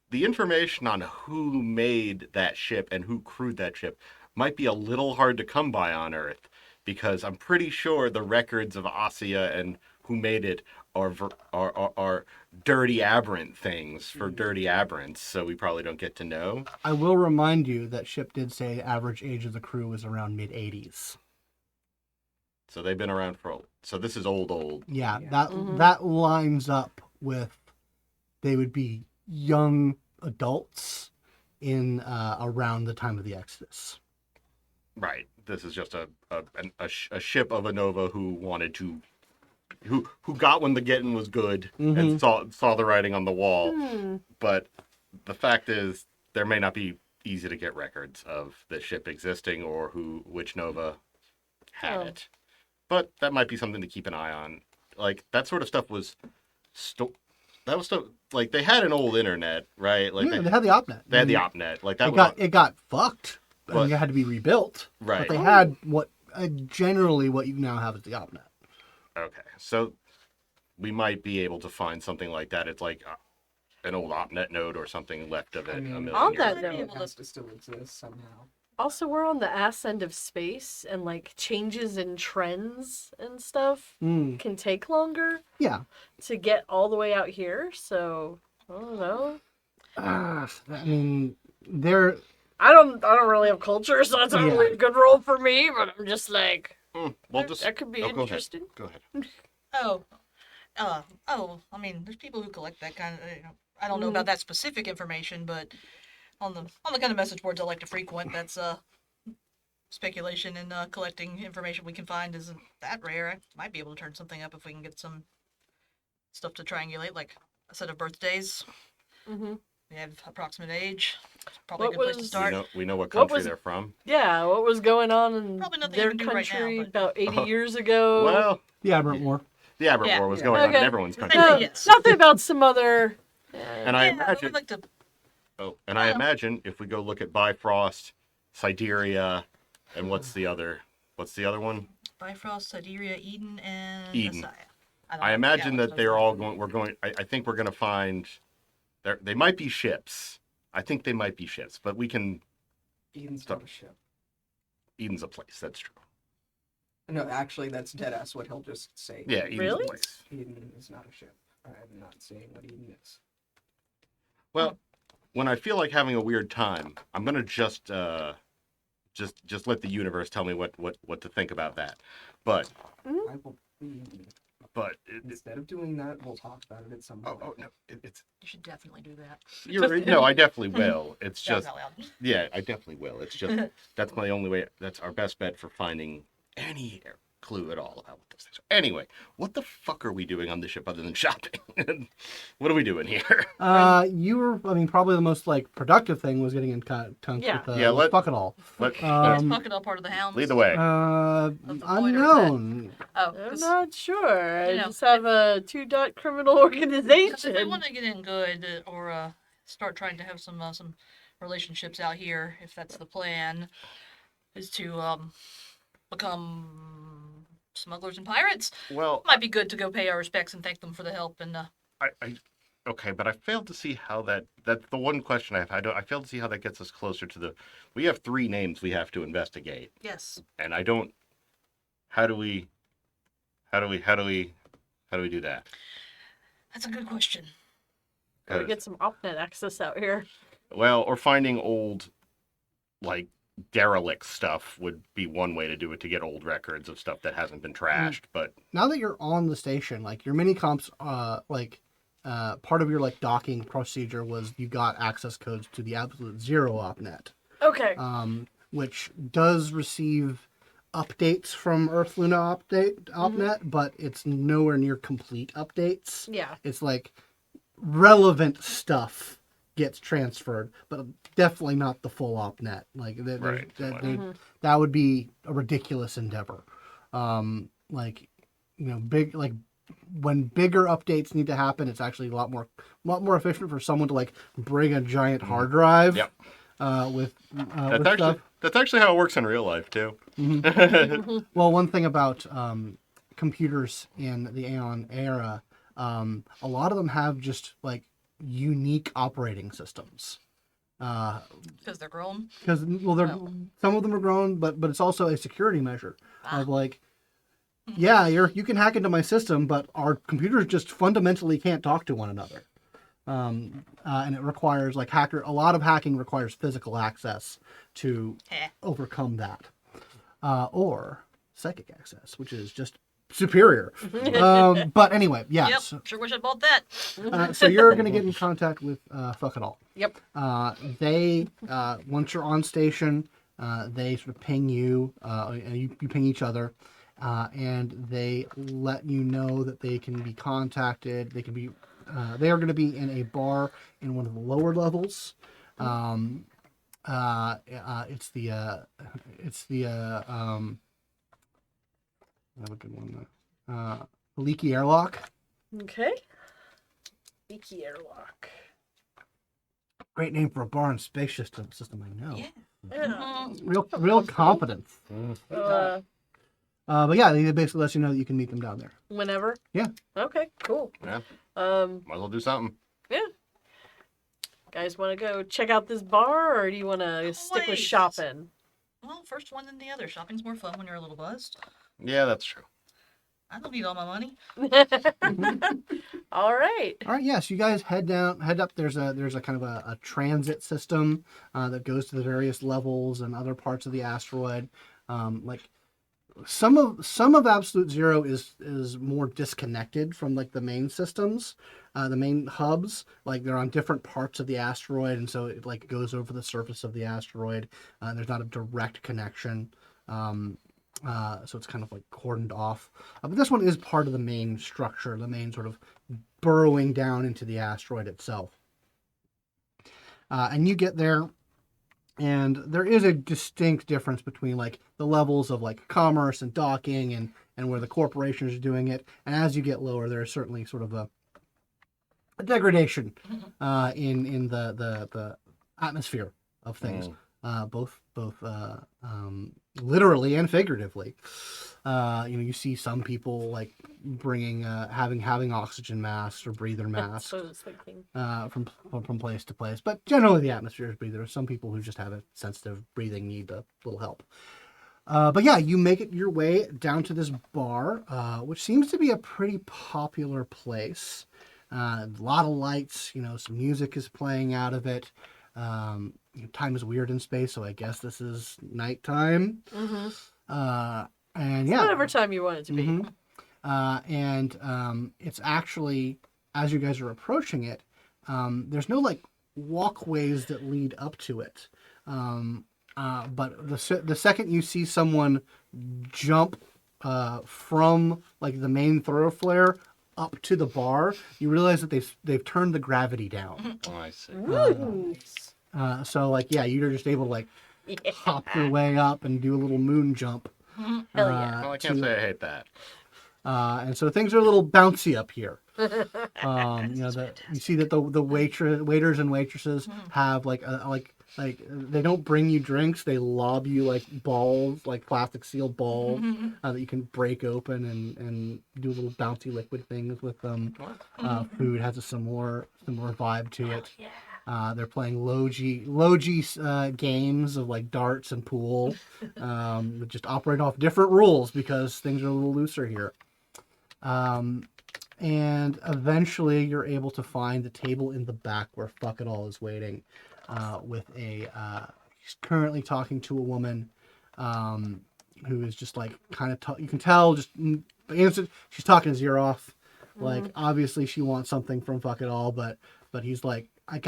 The information on who made that ship and who crewed that ship might be a little hard to come by on Earth, because I'm pretty sure the records of ASIYAH and who made it are dirty aberrant things for dirty aberrants, so we probably don't get to know. I will remind you that ship did say average age of the crew was around mid-80s. So they've been around so this is old. Yeah, Yeah. that lines up with they would be young adults in around the time of the Exodus. Right. This is just a ship of a Nova who wanted to, who got when the getting was good and saw the writing on the wall. But the fact is, there may not be easy to get records of the ship existing or which Nova had Oh. it. But that might be something to keep an eye on. Like that sort of stuff was, that was stuff like they had an old internet, right? Like Yeah, they had the OpNet. they had the And OpNet. Like that it got fucked. But- And it had to be rebuilt. Right. But they had what generally what you now have is the OpNet. Okay, so we might be able to find something like that. It's like an old OpNet node or something left of it. I mean, a million On years that ago. note- It has to still exist somehow. Also, we're on the ass end of space, and like changes in trends and stuff can take longer Yeah. to get all the way out here. So I don't know. I mean, they're I don't really have culture, so that's not Yeah. really a good role for me. But I'm just like, Well, just that could be go ahead. interesting. Go ahead. I mean, there's people who collect that kind of. I don't know about that specific information, but on the kind of message boards I like to frequent, that's speculation and collecting information we can find isn't that rare. I might be able to turn something up if we can get some stuff to triangulate, like a set of birthdays. Mm-hmm. We have approximate age. It's probably What a good place to was- start. We know what What country was- they're from. Yeah, what was going on in Probably nothing their you can do right now, country but- about 80 years ago? Well, the Aberrant War. the Aberrant Yeah. War was Yeah. going on in Okay. everyone's No, country. No, Yes. nothing about some other. And I Yeah, imagine, we'd like to. I imagine if we go look at Bifrost, Sideria, and what's the other one? Bifrost, Sideria, Eden, and Eden. ASIYAH. don't I know. imagine Yeah, that they're all going. I think we're going to find. They might be ships. I think they might be ships, but we can. Eden's Stop. not a ship. Eden's a place. That's true. No, actually, that's deadass what he'll just say. Yeah, Eden's Really? a place. Eden is not a ship. I'm not saying what Eden is. Well, when I feel like having a weird time, I'm gonna just let the universe tell me what to think about that. But I will. Instead of doing that, we'll talk about it at some point. oh no, it's You should definitely do that. no, I definitely will. It's Shout just out loud. yeah, I definitely will. It's just that's my only way. That's our best bet for finding any clue at all about what those things are. Anyway, what the fuck are we doing on this ship other than shopping? What are we doing here? You were, I mean, probably the most like productive thing was getting in contact Yeah. with, Yeah, with fuck it all. Let, Is Um, Fuck It All part of the Hounds? lead the way. the void or Unknown. Oh, I'm 'cause- not sure. I you know, just have a 2-dot criminal 'cause if we organization. want to get in good or start trying to have some relationships out here, if that's the plan, is to become smugglers and pirates. Well, Might be good to go pay our respects and thank them for the help and I Okay, but I failed to see how that's the one question I have. I failed to see how that gets us closer to the. We have 3 names we have to investigate, Yes. and I don't. How do we do that? That's a good question. Gotta get some opnet access out here. Well, or finding old, like, derelict stuff would be one way to do it, to get old records of stuff that hasn't been trashed. But Now that you're on the station, like your mini comps, part of your like docking procedure was you got access codes to the Absolute Zero opnet, Okay. which does receive updates from Earth Luna opnet, but it's nowhere near complete updates. Yeah. It's like relevant stuff gets transferred, but definitely not the full opnet. Like Right. that would be a ridiculous endeavor. Like, big, like when bigger updates need to happen, it's actually a lot more efficient for someone to like bring a giant hard drive. Yep. With That's actually how it works in real life too. Well, one thing about computers in the Aeon era, a lot of them have just like unique operating systems. Because they're grown. Because some of them are grown, but it's also a security measure of like, yeah, you can hack into my system, but our computers just fundamentally can't talk to one another. And it requires a lot of hacking requires physical access to overcome that, or psychic access, which is just superior. But anyway, yeah. Yep. Sure wish I bought that. So you're gonna get in contact with Fuck It All. Yep. They once you're on station, they sort of ping you, and you ping each other, and they let you know that they can be contacted. They can be. They are going to be in a bar in one of the lower levels. It's the I have a good one though. Leaky Airlock. Okay. Leaky airlock. Great name for a bar and space system I know. Yeah. Yeah. Real confidence. But yeah, they basically let you know that you can meet them down there. Whenever. Yeah. Okay. Cool. Yeah. Um. Might as well do something. Yeah. Guys, want to go check out this bar, or do you want to stick with Wait. shopping? Well, first one then the other. Shopping's more fun when you're a little buzzed. Yeah, that's true. I don't need all my money. All right. All right, yes, you guys head up. There's a kind of a transit system that goes to the various levels and other parts of the asteroid. Like some of Absolute Zero is more disconnected from like the main systems, the main hubs. Like they're on different parts of the asteroid, and so it like goes over the surface of the asteroid. There's not a direct connection. So it's kind of like cordoned off. But this one is part of the main structure, the main sort of burrowing down into the asteroid itself. And you get there, and there is a distinct difference between like the levels of like commerce and docking and where the corporations are doing it. And as you get lower, there is certainly sort of a degradation in the atmosphere of things. Both literally and figuratively. You see some people like bringing having oxygen masks or breather masks That's what I was thinking. from place to place, but generally the atmosphere is breather. Some people who just have a sensitive breathing need a little help. But yeah, you make it your way down to this bar, which seems to be a pretty popular place. A lot of lights, some music is playing out of it. Time is weird in space, so I guess this is nighttime. And yeah, Whatever time you want it to be. It's actually, as you guys are approaching it, there's no like walkways that lead up to it. But the second you see someone jump from like the main thoroughfare up to the bar, you realize that they've turned the gravity down. Oh, I see. So like you're just able to like hop your way up and do a little moon jump. Hell yeah. Well, I can't say I hate that. And so things are a little bouncy up here. You see that the waiters and waitresses have like they don't bring you drinks. They lob you like balls, like plastic sealed balls that you can break open and do little bouncy liquid things with them. Food has a similar vibe to it. They're playing low-G games of like darts and pool, that just operate off different rules because things are a little looser here. And eventually you're able to find the table in the back where Fuck It All is waiting, with he's currently talking to a woman, who is just like kind of, you can tell just, she's talking his ear off. Like, obviously she wants something from Fuck It All, but he's like, I've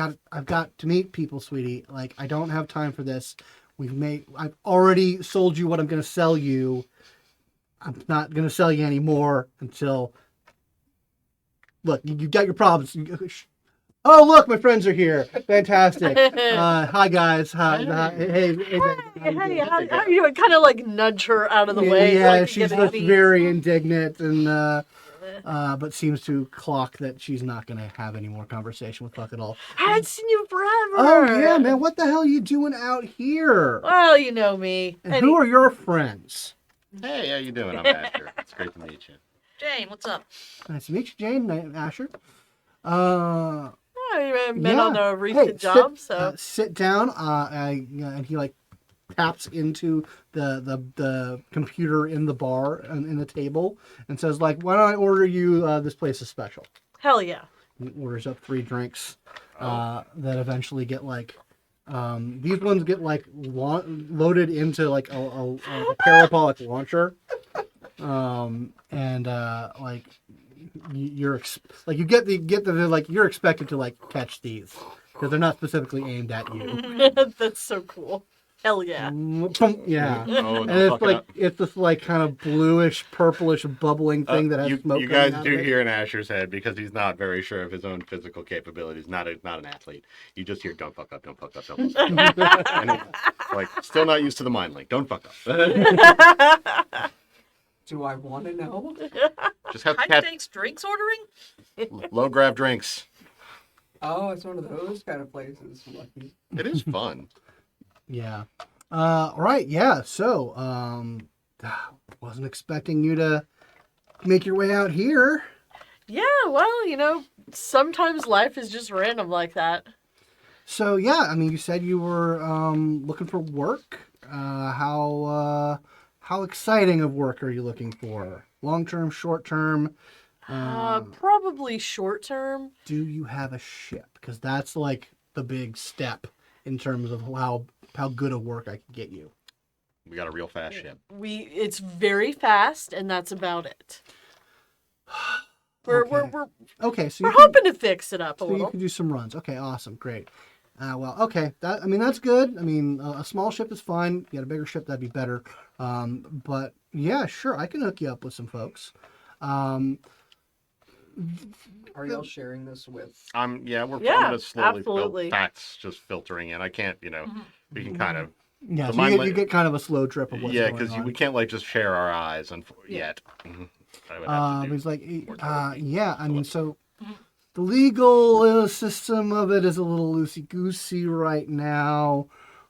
got to meet people, sweetie. Like, I don't have time for this. I've already sold you what I'm going to sell you. I'm not going to sell you anymore until, look, you got your problems. Oh, look, my friends are here. Fantastic. Hi, guys. Hi. Hey, How are you? Kind of like nudge her out of the way. Yeah, so she's looks very indignant and but seems to clock that she's not going to have any more conversation with Fuck It All. I haven't seen you forever. Oh, yeah, man. What the hell are you doing out here? Well, you know me. And who are your friends? Hey, how you doing? I'm Asher. It's great to meet you. Jane, what's up? Nice to meet you, Jane. Asher. We met on a recent job, so sit down. And he like taps into the computer in the bar and in the table and says like, "Why don't I order you this place is special?" hell yeah. He orders up 3 drinks that eventually get like. These ones get like loaded into like a parabolic launcher, and like you're you're expected to like catch these because they're not specifically aimed at you. That's so cool. Hell yeah. Yeah. Oh, And no, it's like it's this like kind of bluish, purplish, bubbling thing that has smoke. You guys coming out do of it. hear in Asher's head because he's not very sure of his own physical capabilities. Not an athlete. You just hear "Don't fuck up, don't fuck up, don't fuck up." And it's like still not used to the mind link. Don't fuck up. Do I want to know? Just have High stakes drinks ordering? low grav drinks. Oh, it's one of those kind of places. Lucky. It is fun. Yeah. All right. Yeah. So, wasn't expecting you to make your way out here. Yeah, well, sometimes life is just random like that. So, yeah. I mean, you said you were looking for work. How exciting of work are you looking for? Long term, short term? Probably short term. Do you have a ship? Because that's like the big step in terms of how good of work I can get you. We got a real fast ship. It's very fast, and that's about it. We're Okay, so we're hoping to fix it up a so you little. can do some runs. Okay, awesome, great. Well, okay, that's good. I mean, a small ship is fine. If you had a bigger ship, that'd be better. But yeah, sure, I can hook you up with some folks. Are y'all sharing this with? I'm Yeah, gonna slowly absolutely. facts just filtering in. I can't, we can kind of. Yeah, The so mind you get kind of a slow trip of what's Yeah, going because on. we can't like just share our eyes yet. I would have to do He's like, more time. yeah, I mean, so the legal system of it is a little loosey-goosey right now.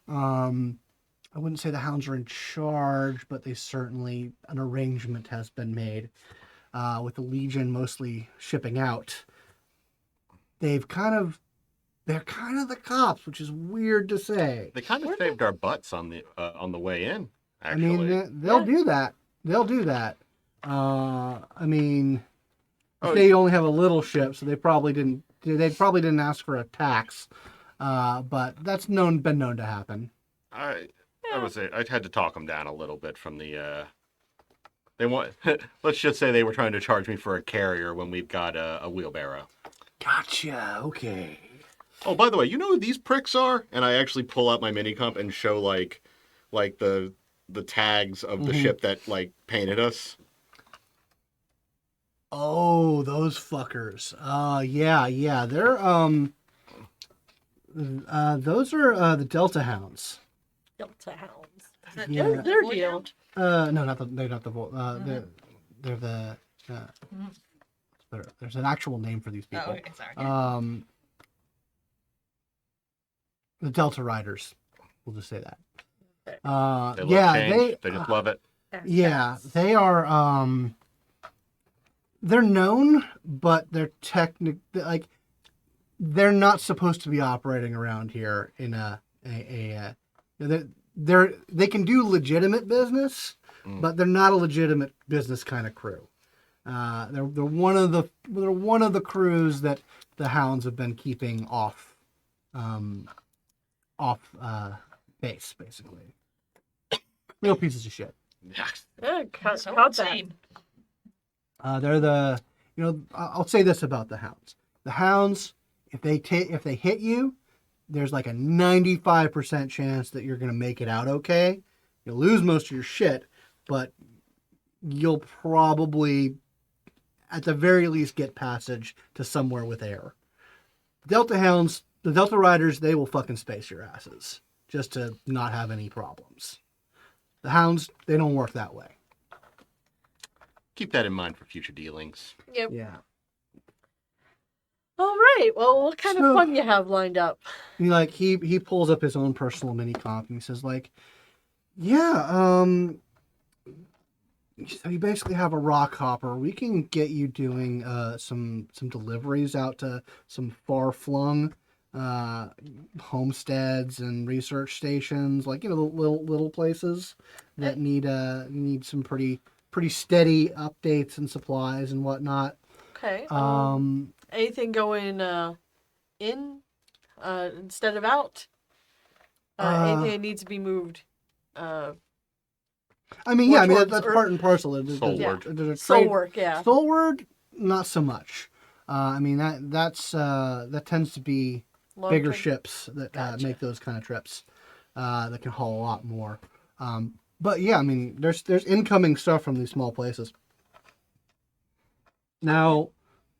I wouldn't say the hounds are in charge, but an arrangement has been made with the Legion mostly shipping out. They're kind of the cops, which is weird to say. They kind of saved our butts on the way in. Actually, I mean, they'll do that. They'll do that. I mean, they only have a little ship, so they probably didn't. They probably didn't ask for a tax, but that's been known to happen. I would say I had to talk them down a little bit from the. They want. Let's just say they were trying to charge me for a carrier when we've got a wheelbarrow. Gotcha. Okay. Oh, by the way, you know who these pricks are? And I actually pull out my minicomp and show like the tags of the ship that like painted us. Oh, those fuckers. Yeah. They're those are the Delta Hounds. Delta Hounds. Is that Yeah. Their Boy deal. Hound? No, they're not the Volt. They're the There's an actual name for these Oh, people. okay, sorry. The Delta Riders. We'll just say that. They love Yeah, change. They just love it. yeah, they are. They're known, but they're like they're not supposed to be operating around here in they can do legitimate business, but they're not a legitimate business kind of crew. They're one of the crews that the Hounds have been keeping off base, basically. Real pieces of shit. Yeah, cut So that. insane. They're the, I'll say this about the Hounds. The Hounds, if they hit you, there's like a 95% chance that you're going to make it out okay. You'll lose most of your shit, but you'll probably, at the very least, get passage to somewhere with air. Delta Hounds, the Delta Riders, they will fucking space your asses just to not have any problems. The Hounds, they don't work that way. Keep that in mind for future dealings. Yep. Yeah. All right. Well, what kind So- of fun you have lined up? He pulls up his own personal mini comp and he says yeah, so you basically have a rock hopper. We can get you doing some deliveries out to some far flung homesteads and research stations, little places that need some pretty steady updates and supplies and whatnot. Okay. Anything going in instead of out? Anything that needs to be moved? That's towards part and parcel. There's Soulward. a trade. Soul work, yeah. Soulward, not so much. That tends to be bigger Long-term- ships that Gotcha. make those kind of trips that can haul a lot more. But yeah, there's incoming stuff from these small places. Now,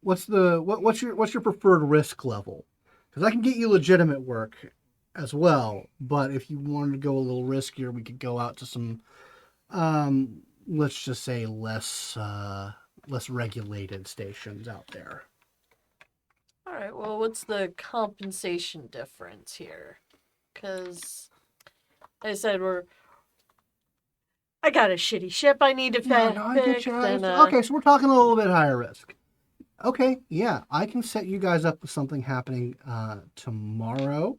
what's your preferred risk level? Because I can get you legitimate work as well, but if you wanted to go a little riskier, we could go out to some, let's just say less regulated stations out there. All right. Well, what's the compensation difference here? Because, like I said, I got a shitty ship I need to fix. I get you. Okay, so we're talking a little bit higher risk. Okay, yeah, I can set you guys up with something happening tomorrow.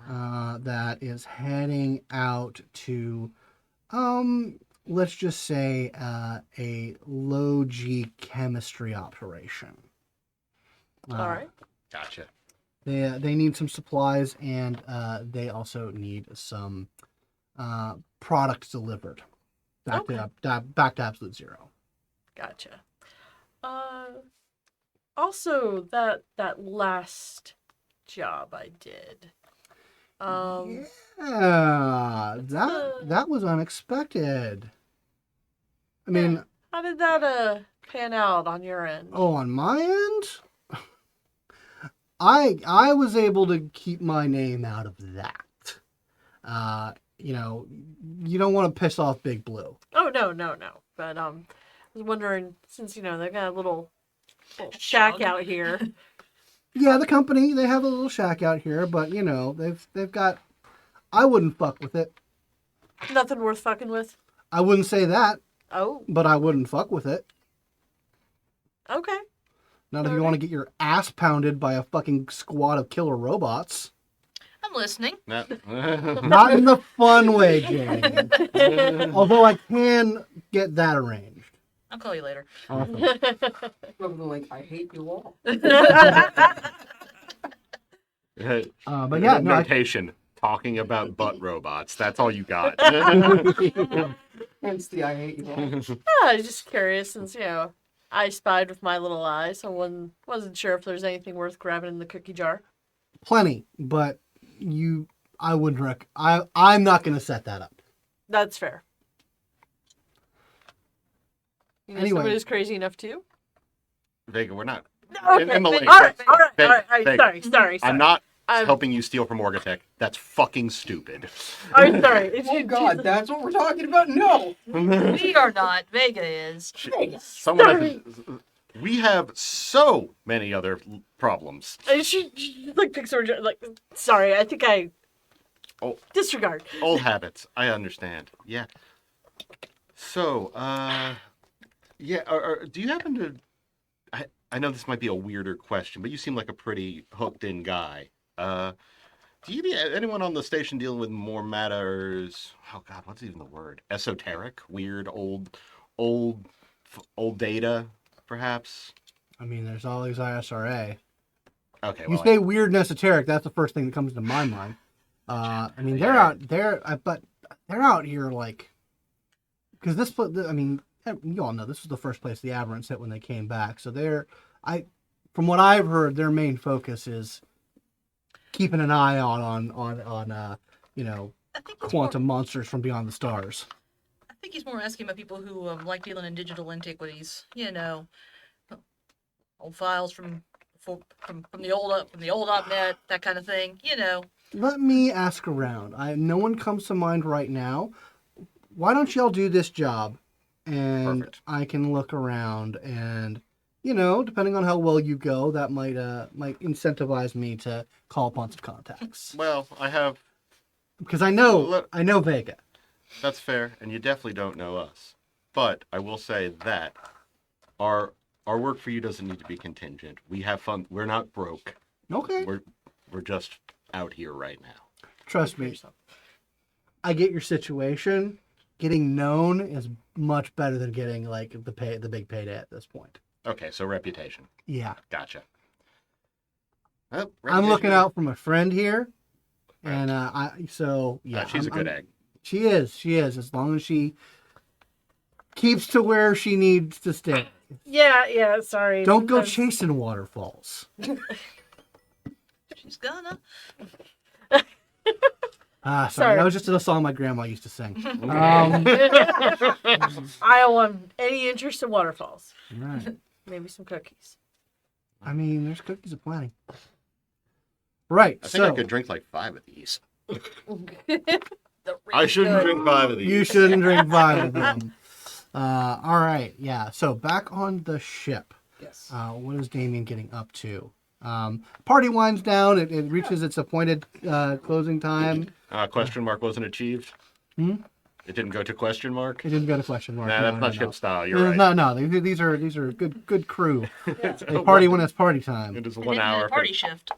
That is heading out to, let's just say, a low G chemistry operation. All right. Gotcha. They need some supplies, and they also need some product delivered back to absolute zero. Gotcha. Also, that last job I did. Yeah, that was unexpected. How did that pan out on your end? Oh, on my end, I was able to keep my name out of that. You don't want to piss off Big Blue. Oh no. But I was wondering, since they've got a little shack Shug. out here. Yeah, the company, they have a little shack out here, but they've got. I wouldn't fuck with it. Nothing worth fucking with. I wouldn't say that, Oh, but I wouldn't fuck with it. okay. Not if you want to get your ass pounded by a fucking squad of killer robots. I'm listening. No. Not in the fun way, Jane. Although I can get that arranged. I'll call you later. Awesome. Something I hate you all. But yeah, no, notation. Talking about butt robots. That's all you got. Hence the I hate you all. I was just curious, since I spied with my little eye, so wasn't sure if there's anything worth grabbing in the cookie jar. plenty, but I wouldn't I'm not going to set that up. That's fair. Anyway. Somebody's crazy enough to. Vega, we're not. Okay. in the lake. All right. Vega, Vega, Sorry. I'm not helping you steal from Orgatech. That's fucking stupid. I'm sorry. It's, Oh God, that's what we're talking about? No! We are not. Vega is. Someone we have so many other problems. she like picks her like. Sorry, I think I. Oh. Disregard. Old habits. I understand. Yeah. So, yeah. Do you happen to? I know this might be a weirder question, but you seem like a pretty hooked-in guy. Do you anyone on the station dealing with more matters? Oh God, what's even the word? Esoteric, weird, old data, perhaps. I mean, there's always ISRA. Okay. You Well, say weird and esoteric, that's the first thing that comes to my mind. I mean, they're Yeah. out there, but they're out here like, because this, I mean, you all know this was the first place the Aberrants hit when they came back. So from what I've heard, their main focus is keeping an eye on you know, I think he's quantum monsters from beyond the stars. I think he's more asking about people who like dealing in digital antiquities. You know, old files from the old .net, that kind of thing. You know. Let me ask around. No one comes to mind right now. Why don't y'all do this job, and Perfect. I can look around, and you know, depending on how well you go, that might incentivize me to call upon some contacts well, I have. because I know Vega. That's fair, and you definitely don't know us. But I will say that our work for you doesn't need to be contingent. We have fun. We're not broke. Okay, We're just out here right now. trust me. I get your situation. Getting known is much better than getting like the big payday at this point. Okay, so reputation. Yeah. Gotcha. Well, I'm looking reputation- out for my friend here, Right. and she's a good egg. She is, as long as she keeps to where she needs to stay. Yeah. Sorry. Don't go Sometimes- chasing waterfalls. She's gonna. Sorry, Sorry. that was just a song my grandma used to sing. I don't want any interest in waterfalls. Right. Maybe some cookies. I mean, there's cookies aplenty. Right. I think so I could drink like 5 of these. The I shouldn't good- drink 5 of these. you shouldn't drink 5 of them. All right. Yeah. So back on the ship. Yes. What is Damian getting up to? Party winds down. It reaches its appointed closing time. Question mark wasn't achieved. Hmm? It didn't go to question mark. It didn't go to question mark. Nah, No, that's not no. ship style. You're right. No. These are good crew. It's They party when it's party time. It is An 1 intimate hour. party shift.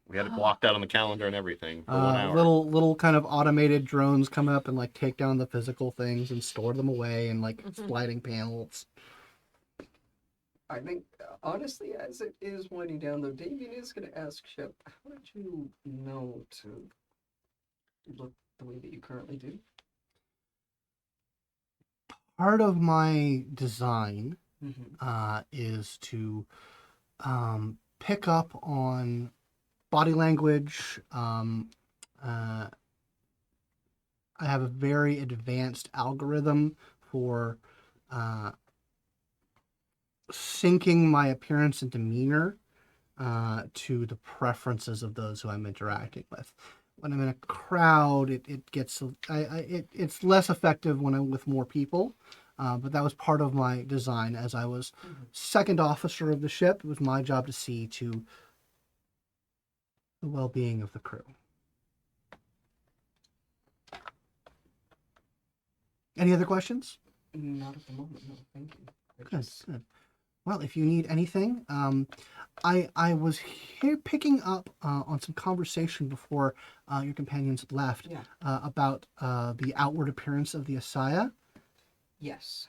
We had it blocked out on the calendar and everything for 1 hour. Little kind of automated drones come up and like take down the physical things and store them away in like sliding panels. I think, honestly, as it is winding down, though, Damian is going to ask Shep, how did you know to look the way that you currently do? Part of my design Mm-hmm. is to pick up on body language. I have a very advanced algorithm for syncing my appearance and demeanor to the preferences of those who I'm interacting with. When I'm in a crowd, it gets it's less effective when I'm with more people. But that was part of my design. As I was second officer of the ship, it was my job to see to the well-being of the crew. Any other questions? Not at the moment, no, thank you. Good. Well, if you need anything, I was here picking up on some conversation before your companions left Yeah. about the outward appearance of the ASIYAH. Yes.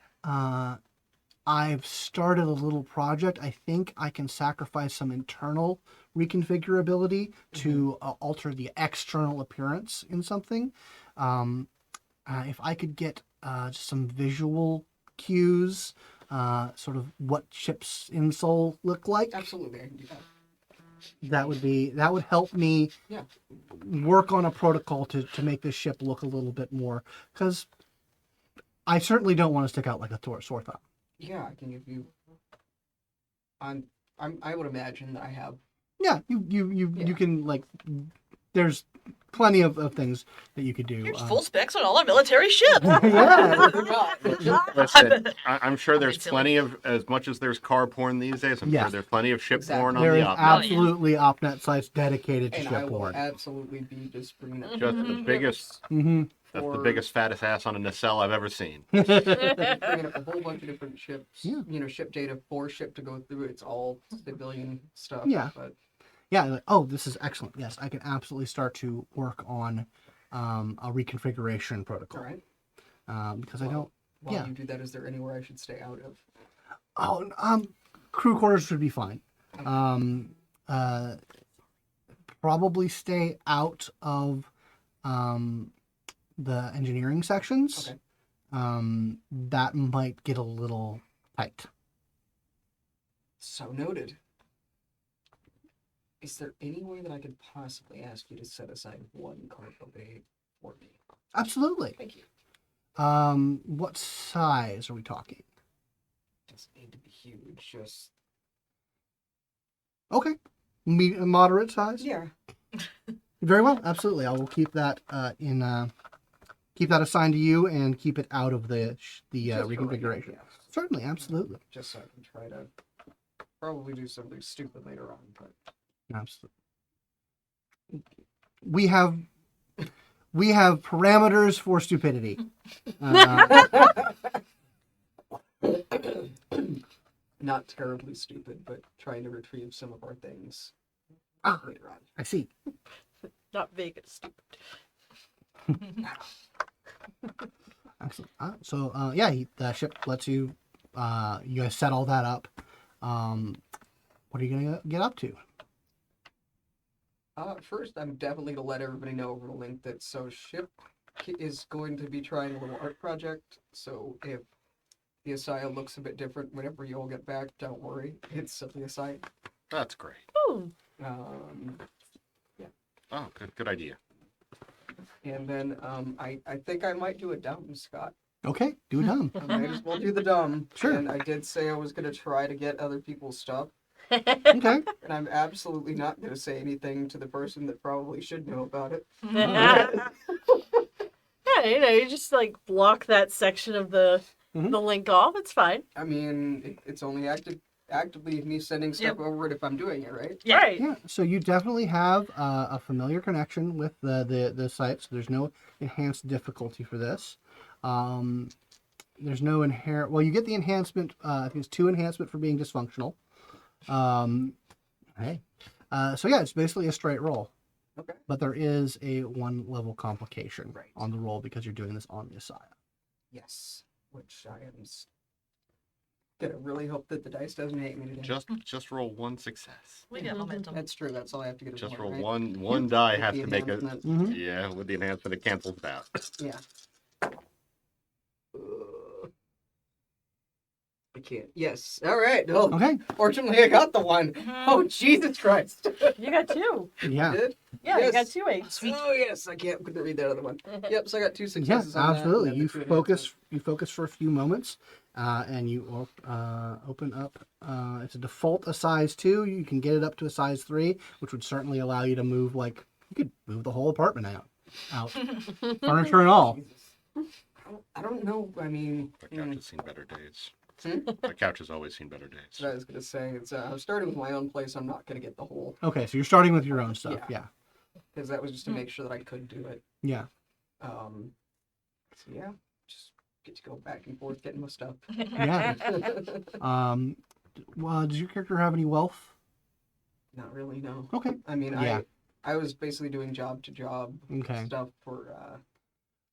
I've started a little project. I think I can sacrifice some internal reconfigurability to alter the external appearance in something. If I could get just some visual cues, sort of what ship's insole look like, Absolutely, I can do that. that would help me Yeah. work on a protocol to make this ship look a little bit more, because I certainly don't want to stick out like a sore thumb. Yeah, I can give you. I would imagine that I have Yeah, you can like. There's plenty of things that you could do. Here's full specs on all our military ships. Yeah. Listen, I'm sure there's It's silly. plenty of, as much as there's car porn these days, I'm Yes. sure there's plenty of ship Exactly. porn on There the is op. absolutely OpNet sites dedicated to And I ship will porn. absolutely be just bringing up Just the biggest, Mm-hmm. that's the for- biggest fattest ass on a nacelle I've ever seen. bringing up a whole bunch of different ships. Yeah. You know, ship data for ship to go through. It's all civilian stuff. Yeah. But Yeah. Like, oh, this is excellent. Yes, I can absolutely start to work on a reconfiguration all protocol right. because I don't. While Yeah. you do that, is there anywhere I should stay out of? Oh, crew quarters should be fine. Probably stay out of the engineering sections. Okay. That might get a little tight. So noted. Is there any way that I could possibly ask you to set aside one cargo bay for me? Absolutely. Thank you. What size are we talking? Doesn't need to be huge. Just Okay. Moderate size? yeah. Very well. Absolutely. I will keep that keep that assigned to you and keep it out of the Just for right now, reconfiguration. yeah. Certainly. Absolutely. Just so I can try to probably do something stupid later on. But Absolutely. We have parameters for stupidity. not terribly stupid, but trying to retrieve some of our things Ah. later on. I see. Not Vega, stupid. Excellent. Yeah, the ship lets you. You guys set all that up. What are you gonna get up to? First, I'm definitely to let everybody know over the link that ship is going to be trying a little art project. So if the ASIYAH looks a bit different whenever you all get back, don't worry, it's the ASIYAH. That's great. Oh, Oh, good idea. And then I think I might do a dumb, Scott. Okay, do it dumb. I might as well do the dumb. Sure. And I did say I was going to try to get other people's stuff. Okay. And I'm absolutely not going to say anything to the person that probably should know about it. yeah, you just like block that section of the link off. It's fine. I mean, it's only actively me sending stuff over it if I'm doing it, right? Yeah. Right. Yeah. So you definitely have a familiar connection with the site. So there's no enhanced difficulty for this. There's no inherent. Well, you get the enhancement. I think it's 2 enhancement for being dysfunctional. Hey. So yeah, it's basically a straight roll. Okay. But there is a 1 level complication Right. on the roll because you're doing this on the ASIYAH. Yes. Which I am gonna really hope that the dice doesn't hate me today. Just roll 1 success. We got momentum. That's true. That's all I have to get. is Just one, roll right? one die With has the to make a enhancement. Mm-hmm. yeah, with the enhancement it cancels it out. Yeah. I can't. Yes. All right. Well, Okay. fortunately, I got the one. Oh, Jesus Christ. You got 2. Yeah. Did? Yeah, you got Yes. 2 8s. Sweet. Oh, yes. I couldn't read that other one. Yep. So I got 2 Yeah, successes on that, absolutely. and then You the 2 focus. You focus for a few moments, and you open up. It's a default a size 2. You can get it up to a size 3, which would certainly allow you to move. Like you could move the whole apartment out, furniture and all. Jesus. I don't know. I mean, The couch has seen better days. Hmm? The couch has always seen better days. what I was gonna say. It's I'm starting with my own place. I'm not gonna get the whole, Okay, so you're starting with your own stuff. Yeah. because that was just to make sure that I could do it. Yeah. So yeah, just get to go back and forth getting my stuff. Yeah. Well, does your character have any wealth? Not really, no. Okay. I mean, Yeah. I was basically doing job to job Okay. stuff for.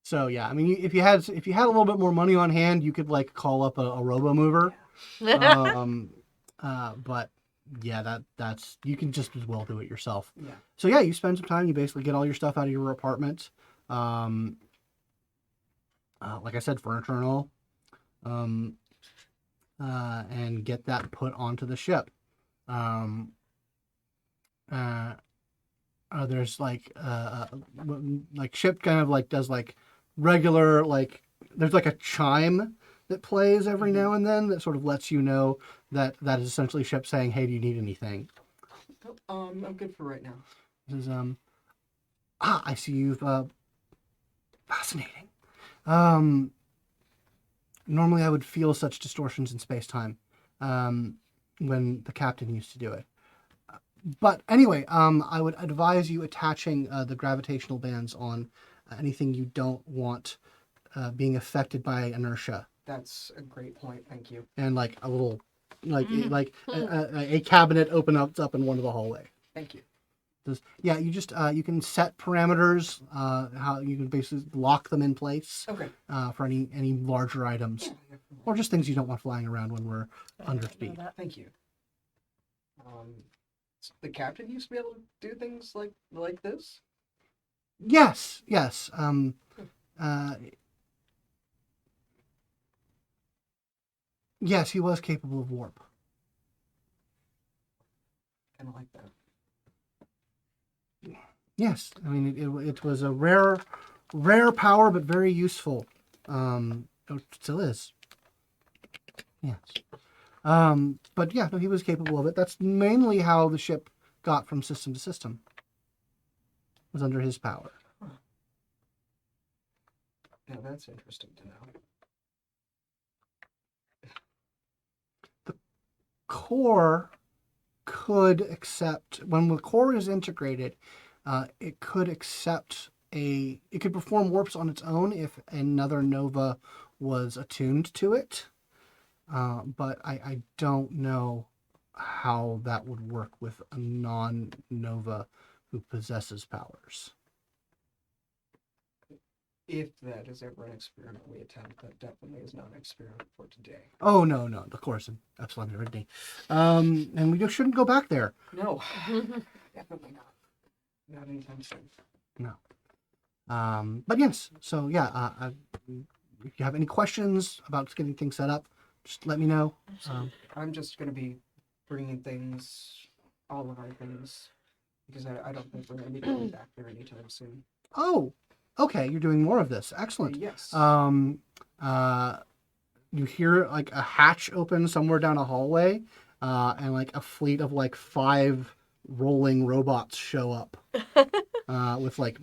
So yeah, I mean, if you had a little bit more money on hand, you could like call up a robo mover. But yeah, that's you can just as well do it yourself. Yeah. So yeah, you spend some time. You basically get all your stuff out of your apartment. Like I said, furniture and all. And get that put onto the ship. There's like ship kind of like does like regular like there's like a chime that plays every now and then that sort of lets you know that is essentially ship saying, hey, do you need anything? I'm good for right now. This is I see you've fascinating. Normally I would feel such distortions in space-time when the captain used to do it. But anyway, I would advise you attaching the gravitational bands on anything you don't want being affected by inertia. That's a great point. Thank you. And like a little, a cabinet opens up in one of the hallway. Thank you. Yeah, you just you can set parameters. How you can basically lock them in place Okay. for any larger items, or just things you don't want flying around when we're under speed. Thank you. The captain used to be able to do things like this. Yes. Yes, he was capable of warp. Kind of like that. Yes, I mean it was a rare power, but very useful. It still is. Yes. But yeah, no, he was capable of it. That's mainly how the ship got from system to system. Was under his power. Yeah, that's interesting to know. The core could accept when the core is integrated. It could it could perform warps on its own if another nova was attuned to it. But I don't know how that would work with a non-nova who possesses powers. If that is ever an experiment we attempt, that definitely is not an experiment for today. Oh no, of course, Epsilon Heredity. And we just shouldn't go back there. No, definitely not. Not anytime soon. No. But yes, so yeah, if you have any questions about getting things set up, just let me know. I'm just going to be bringing things, all of our things, because I don't think we're going to be going back there anytime soon. Oh, okay, you're doing more of this. Excellent. Yes. You hear like a hatch open somewhere down a hallway, and like a fleet of like 5 rolling robots show up with like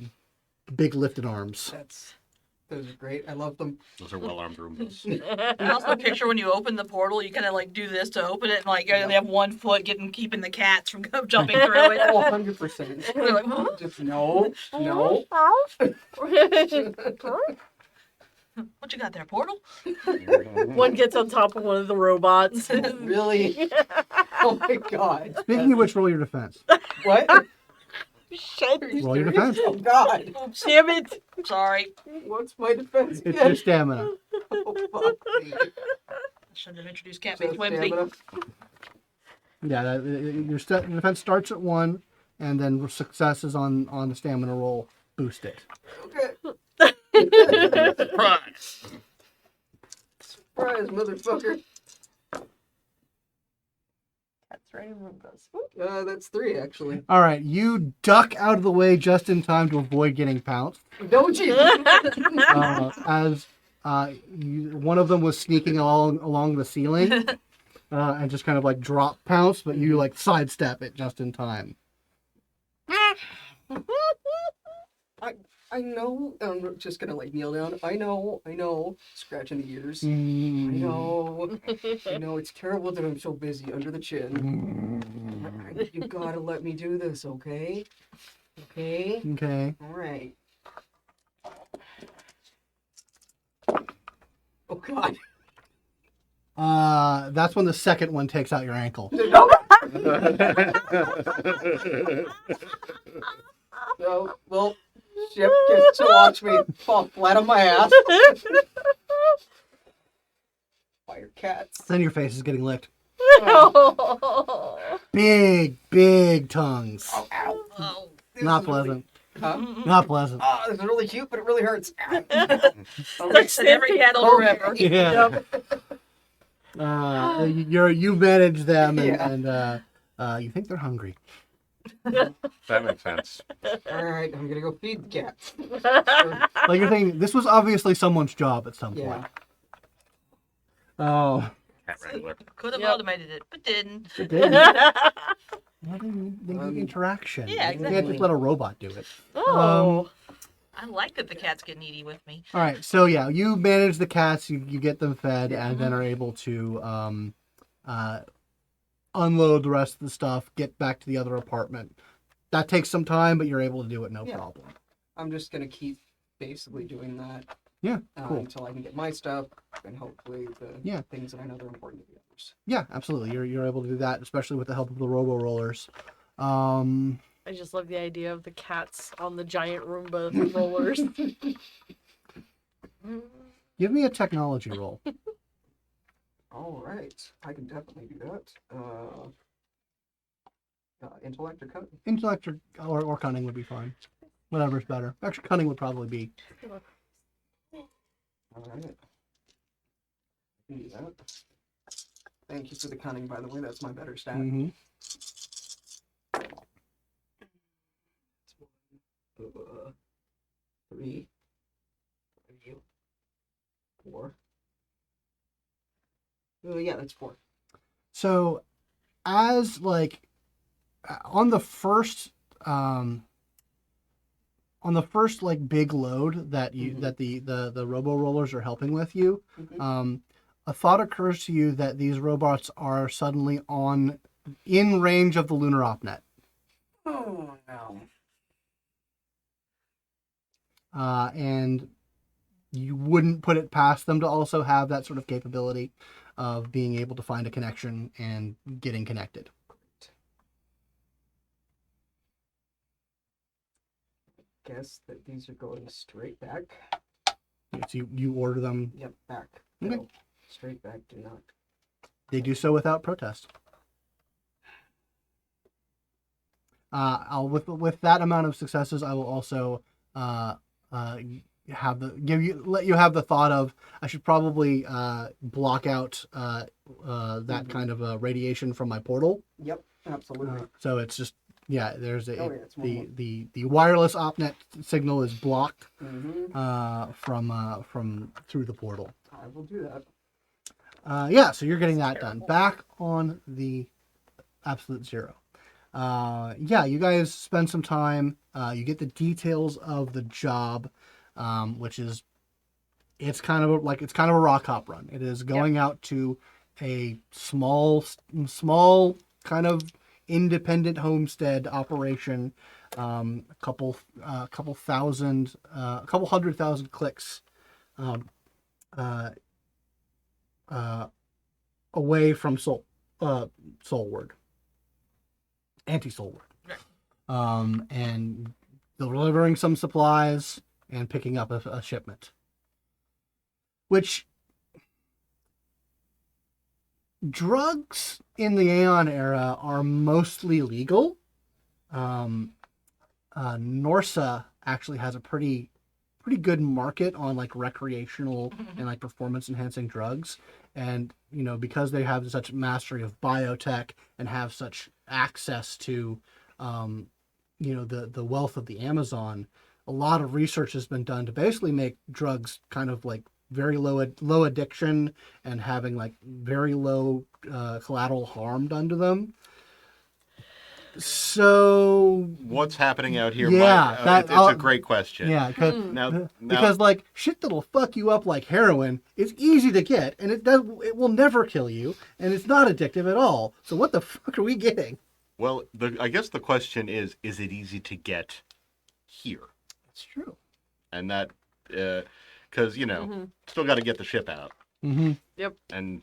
big lifted arms. Those are great. I love them. Those are well-armed Roombas. I also picture when you open the portal, you kind of like do this to open it, and like they have one foot keeping the cats from jumping through it. Oh, 100%. They're like, "Huh? Just no. What you got there, portal?" One gets on top of one of the robots. Really? Oh my god. Speaking of which, roll your defense. What? Shit. Roll your defense. Oh god. Oops, Damn it. sorry. What's my defense It's again? your stamina. Oh, fuck me. Shouldn't have introduced cat Just based whimsy. stamina. Yeah, your defense starts at 1, and then successes on the stamina roll boost it. Okay. Surprise! Surprise, motherfucker. That's right. Roombas. That's 3 actually. All right, you duck out of the way just in time to avoid getting pounced. Don't you? As one of them was sneaking along the ceiling and just kind of like drop pounce, but you like sidestep it just in time. I know. I'm just gonna like kneel down. I know. Scratching the ears. I know. It's terrible that I'm so busy under the chin. You gotta let me do this, okay? Okay. Okay. All right. Oh God. That's when the second one takes out your ankle. So, well, Ship gets to watch me fall flat on my ass. Fire cats. Then your face is getting licked. Oh. Big tongues. Oh, ow. Oh. This Not is really- pleasant. Huh? Not pleasant. Oh, this is really cute, but it really hurts. That's every cat will remember. Yeah. You manage them, Yeah. and you think they're hungry. That makes sense. All right, I'm gonna go feed the cats. Like you're thinking, this was obviously someone's job at some Yeah. point. Oh, Cat wrangler. Could have Yep. automated it, but didn't. it did. Well, they need interaction. Yeah, You can't exactly. just let a robot do it. Oh. I like that the cats get needy with me. All right, so yeah, you manage the cats, you get them fed, and then are able to unload the rest of the stuff, get back to the other apartment. That takes some time, but you're able to do it no problem. I'm just gonna keep basically doing that Yeah, cool. until I can get my stuff and hopefully the things that I know that are important to the others. Yeah, absolutely. You're able to do that, especially with the help of the robo rollers. I just love the idea of the cats on the giant Roomba rollers. Give me a technology roll. All right, I can definitely do that. Intellect or cunning? Intellect or cunning would be fine. Whatever's better. Actually, cunning would probably be. All right. I can do that. Thank you for the cunning, by the way. That's my better stat. Mm-hmm. Three. 4. Yeah, that's 4. So, as like on the first like big load that you that the robo rollers are helping with you, a thought occurs to you that these robots are suddenly in range of the lunar opnet. Oh no. And you wouldn't put it past them to also have that sort of capability of being able to find a connection and getting connected. Guess that these are going straight back. So you order them. Yep, back. Okay. No, straight back. Do not. They do so without protest. With that amount of successes, I will also let you have the thought of I should probably block out that kind of radiation from my portal. Yep, absolutely. So it's just there's it's the wireless opnet signal is blocked from through the portal. I will do that. So you're getting that done. Back on the absolute zero. You guys spend some time. You get the details of the job, which is it's kind of a rock hop run. It is going out to a small kind of independent homestead operation. A couple hundred thousand clicks away from Soulward. Anti-Soulward. Right. And delivering some supplies and picking up a shipment. Which drugs in the Aeon era are mostly legal. Norsa actually has a pretty good market on like recreational and like performance enhancing drugs, and because they have such mastery of biotech and have such access to the wealth of the Amazon, a lot of research has been done to basically make drugs kind of like very low addiction and having like very low collateral harm done to them. So what's happening out here? Yeah, it's a great question. Yeah, Now, because like shit that'll fuck you up like heroin is easy to get, and it will never kill you, and it's not addictive at all. So what the fuck are we getting? Well, I guess the question is it easy to get here? That's true. And that, because still got to get the ship out. Mm-hmm. Yep. And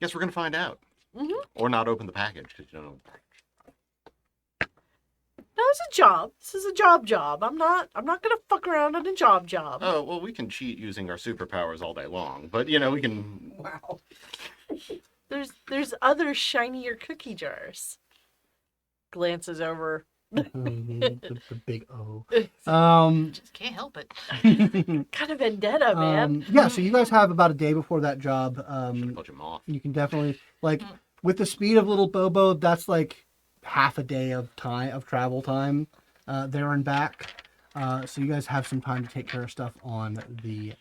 guess we're gonna find out, Mm-hmm. or not open the package because you don't know the package. No, it's a job. This is a job. I'm not gonna fuck around on a job. Oh well, we can cheat using our superpowers all day long, but we can. Wow. There's other shinier cookie jars. Glances over. the big O. Just can't help it. Kind of vendetta, man. So you guys have about a day before that job. Bunch of moth. You can definitely with the speed of little Bobo, that's like half a day of travel time there and back. So you guys have some time to take care of stuff on the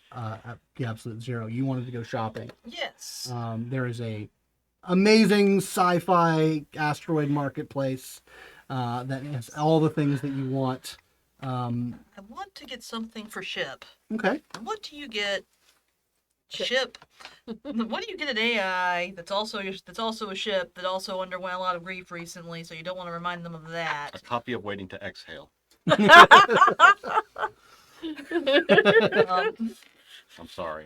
absolute zero. You wanted to go shopping. Yes. There is a amazing sci-fi asteroid marketplace that has all the things that you want. I want to get something for ship. Okay. What do you get? Ship. What do you get an AI that's also a ship that also underwent a lot of grief recently? So you don't want to remind them of that. A copy of Waiting to Exhale. I'm sorry.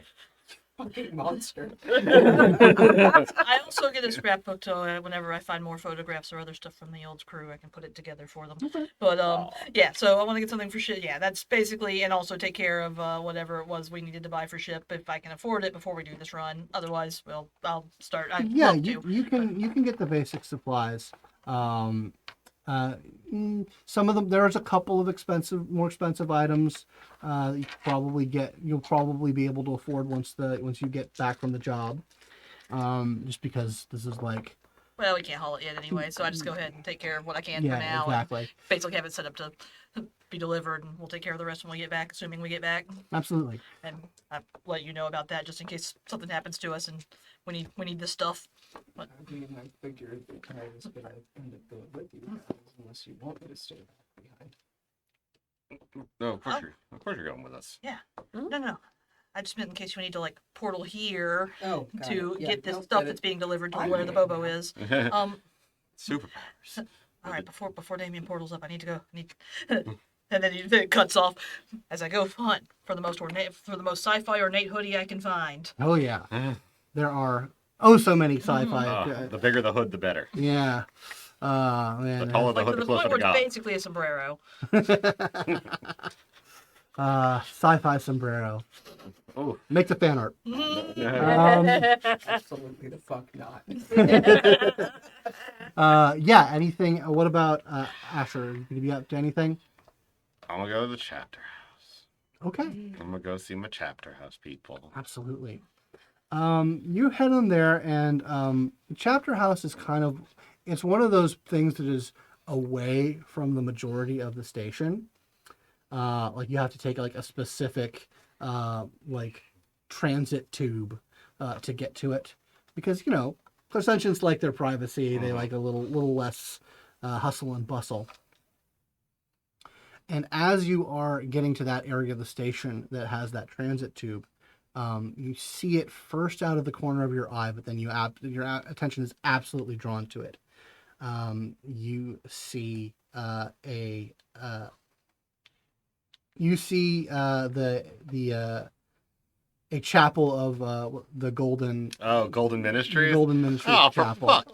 Fucking monster. I also get a scrapbook to whenever I find more photographs or other stuff from the old crew, I can put it together for them. But yeah, so I want to get something for ship. Yeah, that's basically, and also take care of whatever it was we needed to buy for ship if I can afford it before we do this run. Otherwise, well, I'll start. I'd Yeah, love to. you can get the basic supplies. Some of them, there's a couple of more expensive items that you'll probably be able to afford once you get back from the job. Just because this is like, Well, we can't haul it yet anyway, so I just go ahead and take care of what I can yeah, for now. exactly, And basically have it set up to be delivered, and we'll take care of the rest when we get back, assuming we get back. absolutely. And I'll let you know about that just in case something happens to us and we need this stuff. I mean, I figured that I was gonna end up going with you guys, unless you want me to stay back behind. No, of course you're going with us. No. I just meant in case we need to like portal here Oh, got to it. Yeah, get this no, stuff get that's it. being delivered to I where the get it Bobo now. is. Superpowers. All right, before Damian portals up, I need to go. And then it cuts off as I go hunt for the most sci-fi ornate hoodie I can find. Oh yeah, there are so many sci-fi. The bigger the hood, the better. Yeah. Man. The taller the Like hood, to the the point closer where to it's God. basically a sombrero. Sci-fi sombrero. Oh. Make the fan art. Absolutely the fuck not. Yeah. Anything? What about Asher? You gonna be up to anything? I'm gonna go to the chapter house. Okay. I'm gonna go see my chapter house people. Absolutely. You head in there, and the chapter house is it's one of those things that is away from the majority of the station. Like you have to take like a specific like transit tube to get to it, because Clairsentients like their privacy. They like a little less hustle and bustle. And as you are getting to that area of the station that has that transit tube, you see it first out of the corner of your eye, but then your attention is absolutely drawn to it. You see a chapel of the Golden Golden Ministries. Ministries Oh, for chapel. fuck.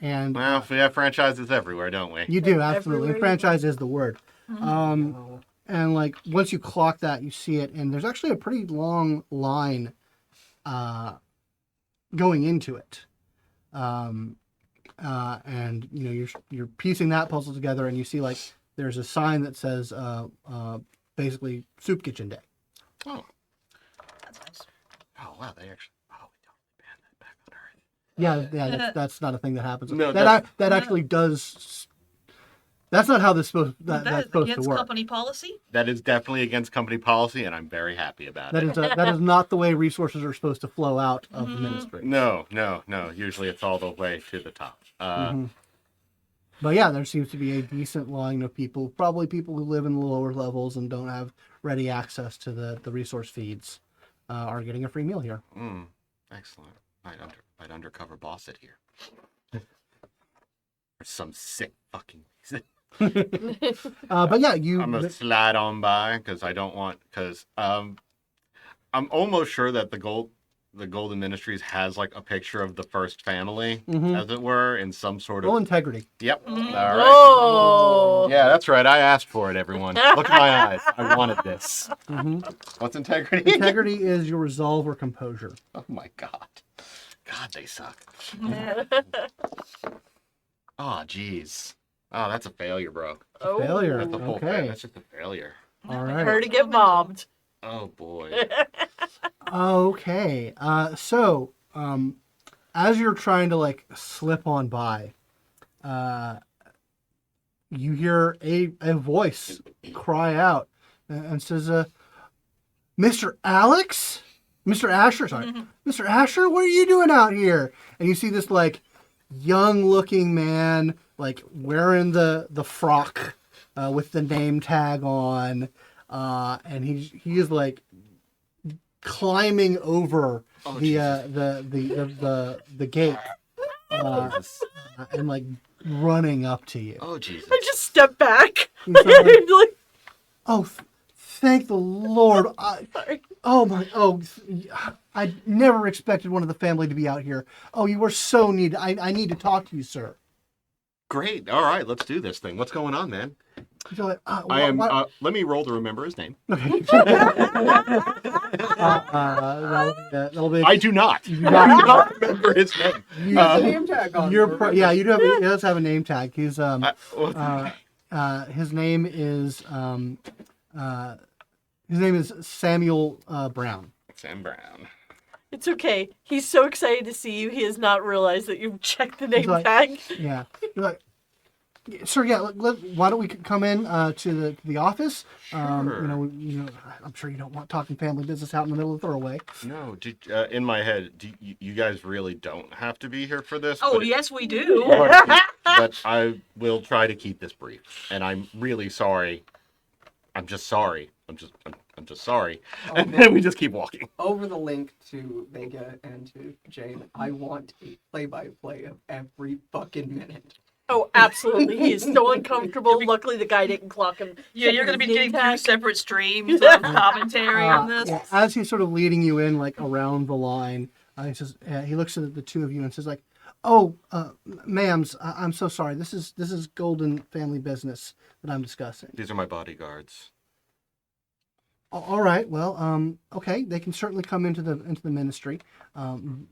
And Well, we have franchises everywhere, don't we? you do, absolutely. Everywhere you Franchise is the word. Oh, And like once you clock that, you see it, and there's actually a pretty long line going into it. And you're piecing that puzzle together, and you see like there's a sign that says basically Soup Kitchen Day. Oh. That's nice. Oh, wow, they actually. Oh, we totally banned that back on Earth. Yeah, that's not a thing that happens. No, that actually does. That's not how that's supposed That is to against work. company policy. That is definitely against company policy, and I'm very happy about it. That is not the way resources are supposed to flow out of the ministry. No. Usually it's all the way to the top. But yeah, there seems to be a decent line of people, probably people who live in the lower levels and don't have ready access to the resource feeds, are getting a free meal here. Excellent. Might undercover boss it here. For some sick fucking reason. But yeah, I'm gonna slide on by because I'm almost sure that the Golden Ministries has like a picture of the first family, as it were, in some sort of. Roll integrity. Yep. All right. Oh. Yeah, that's right. I asked for it, everyone. Look at my eyes. I wanted this. What's integrity? Integrity is your resolve or composure. Oh my god. God, they suck. Oh, jeez. Oh, that's a failure, bro. Oh. Failure. That's a full Okay. That's just a failure. All right. Her to get mobbed. Oh boy. Okay. So, as you're trying to like slip on by, you hear a voice cry out and says, "Mr. Alex?" Mr. Asher, sorry. Mr. Asher, what are you doing out here? And you see this like young-looking man, like wearing the frock with the name tag on, and he is like climbing over the gate and like running up to you. Oh Jesus! I just step back. He's like, Like, oh, thank the Lord! sorry. I never expected one of the family to be out here. Oh, you were so needed. I need to talk to you, sir. Great. All right, let's do this thing. What's going on, man? He's like, I am. Let me roll to remember his name. that'll be. I do not. You I do not remember his name. You- Has a name tag on. You're for it. yeah, you do have. He does have a name tag. He's Well, his name is Samuel Brown. Sam Brown. It's okay. He's so excited to see you, he has not realized that you've checked the name like- tag. Yeah. You're like, sir, yeah. Why don't we come in to the office? Sure. I'm sure you don't want talking family business out in the middle of the throwaway. No, in my head, you guys really don't have to be here for this. Oh, but yes, we do. but I will try to keep this brief, and I'm really sorry. I'm just sorry. I'm just sorry. And then we just keep walking. Over the link to Vega and to Jane, I want a play-by-play of every fucking minute. Oh, absolutely. He is so uncomfortable. Luckily, the guy didn't clock him. Yeah, you're going to be Name getting two tag. separate streams of commentary on this. Yeah, as he's sort of leading you in, like around the line, he says, he looks at the two of you and says, like, "Oh, ma'ams, I'm so sorry. This is golden family business that I'm discussing." These are my bodyguards. All right. Well, okay. They can certainly come into the ministry, and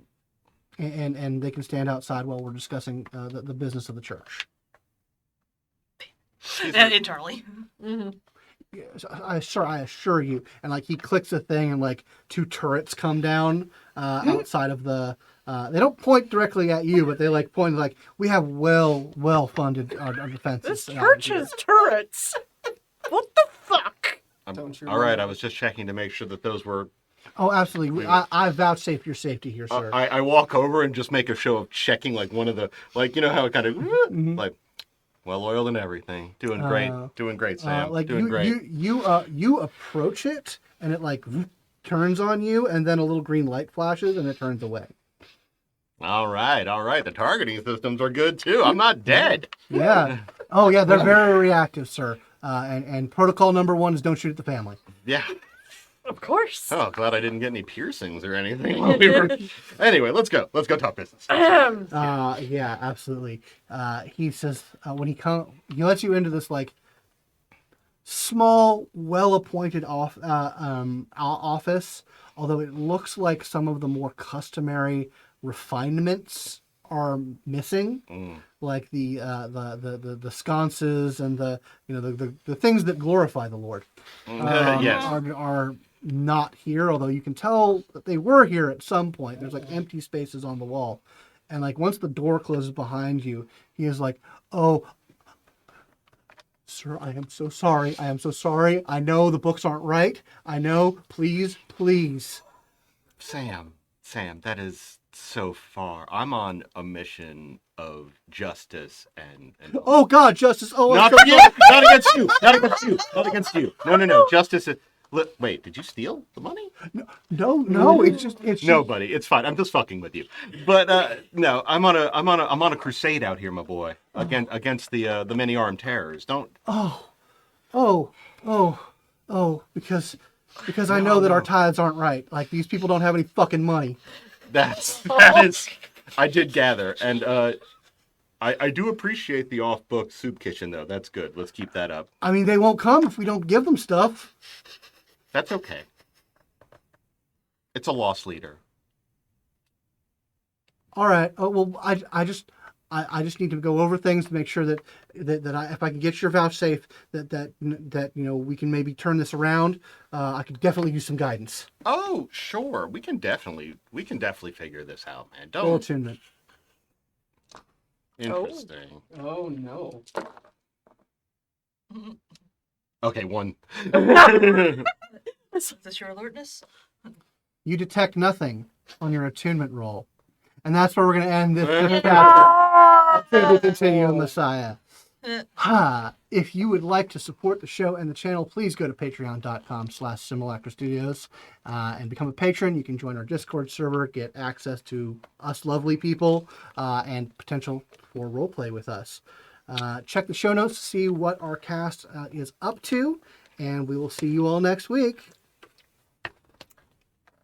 they can stand outside while we're discussing the business of the church. Internally. Mm-hmm. Yes, I assure you. And like he clicks a thing, and like two turrets come down outside of the. They don't point directly at you, but they like point like we have well funded our defenses. This church has turrets. What the fuck? Don't you All right, remember? I was just checking to make sure that those were. Oh, absolutely. I vouchsafe your safety here, sir. I walk over and just make a show of checking like one of the like how it kind of like well oiled and everything. Doing great, Sam. Like doing great. you approach it, and it like turns on you, and then a little green light flashes, and it turns away. All right. The targeting systems are good too. I'm not dead. Yeah. Oh, yeah. They're very reactive, sir. And protocol number 1 is don't shoot at the family. Yeah. Of course. Oh, glad I didn't get any piercings or anything while we were. Anyway, let's go. Let's go talk business. Yeah, absolutely. He says when he lets you into this like small, well-appointed office, although it looks like some of the more customary refinements are missing, like the sconces and the things that glorify the Lord. Yes. Are not here, although you can tell that they were here at some point. There's like empty spaces on the wall, and like once the door closes behind you, he is like, "Oh, sir, I am so sorry. I know the books aren't right. I know. Please." Sam, that is so far. I'm on a mission of justice and Oh God, justice! Oh, not I'm for so you, not against you. No. Justice. Wait, did you steal the money? No. It's just No, buddy, it's fine. I'm just fucking with you. But no, I'm on a crusade out here, my boy, against the many armed terrors. Don't. because I know that our tithes aren't right. Like these people don't have any fucking money. That is. I did gather, and I do appreciate the off-book soup kitchen, though. That's good. Let's keep that up. I mean, they won't come if we don't give them stuff. That's okay. It's a lost leader. All right. Oh well, I just need to go over things to make sure that if I can get your vouchsafe that we can maybe turn this around. I could definitely use some guidance. Oh, sure. We can definitely figure this out, man. Roll Don't. attunement. Interesting. Oh no. Okay, 1. Is this your alertness? you detect nothing on your attunement roll. And that's where we're going to end this chapter. To continue, Messiah. If you would like to support the show and the channel, please go to patreon.com/simulacrastudios and become a patron. You can join our Discord server, get access to us lovely people, and potential for roleplay with us. Check the show notes to see what our cast is up to, and we will see you all next week.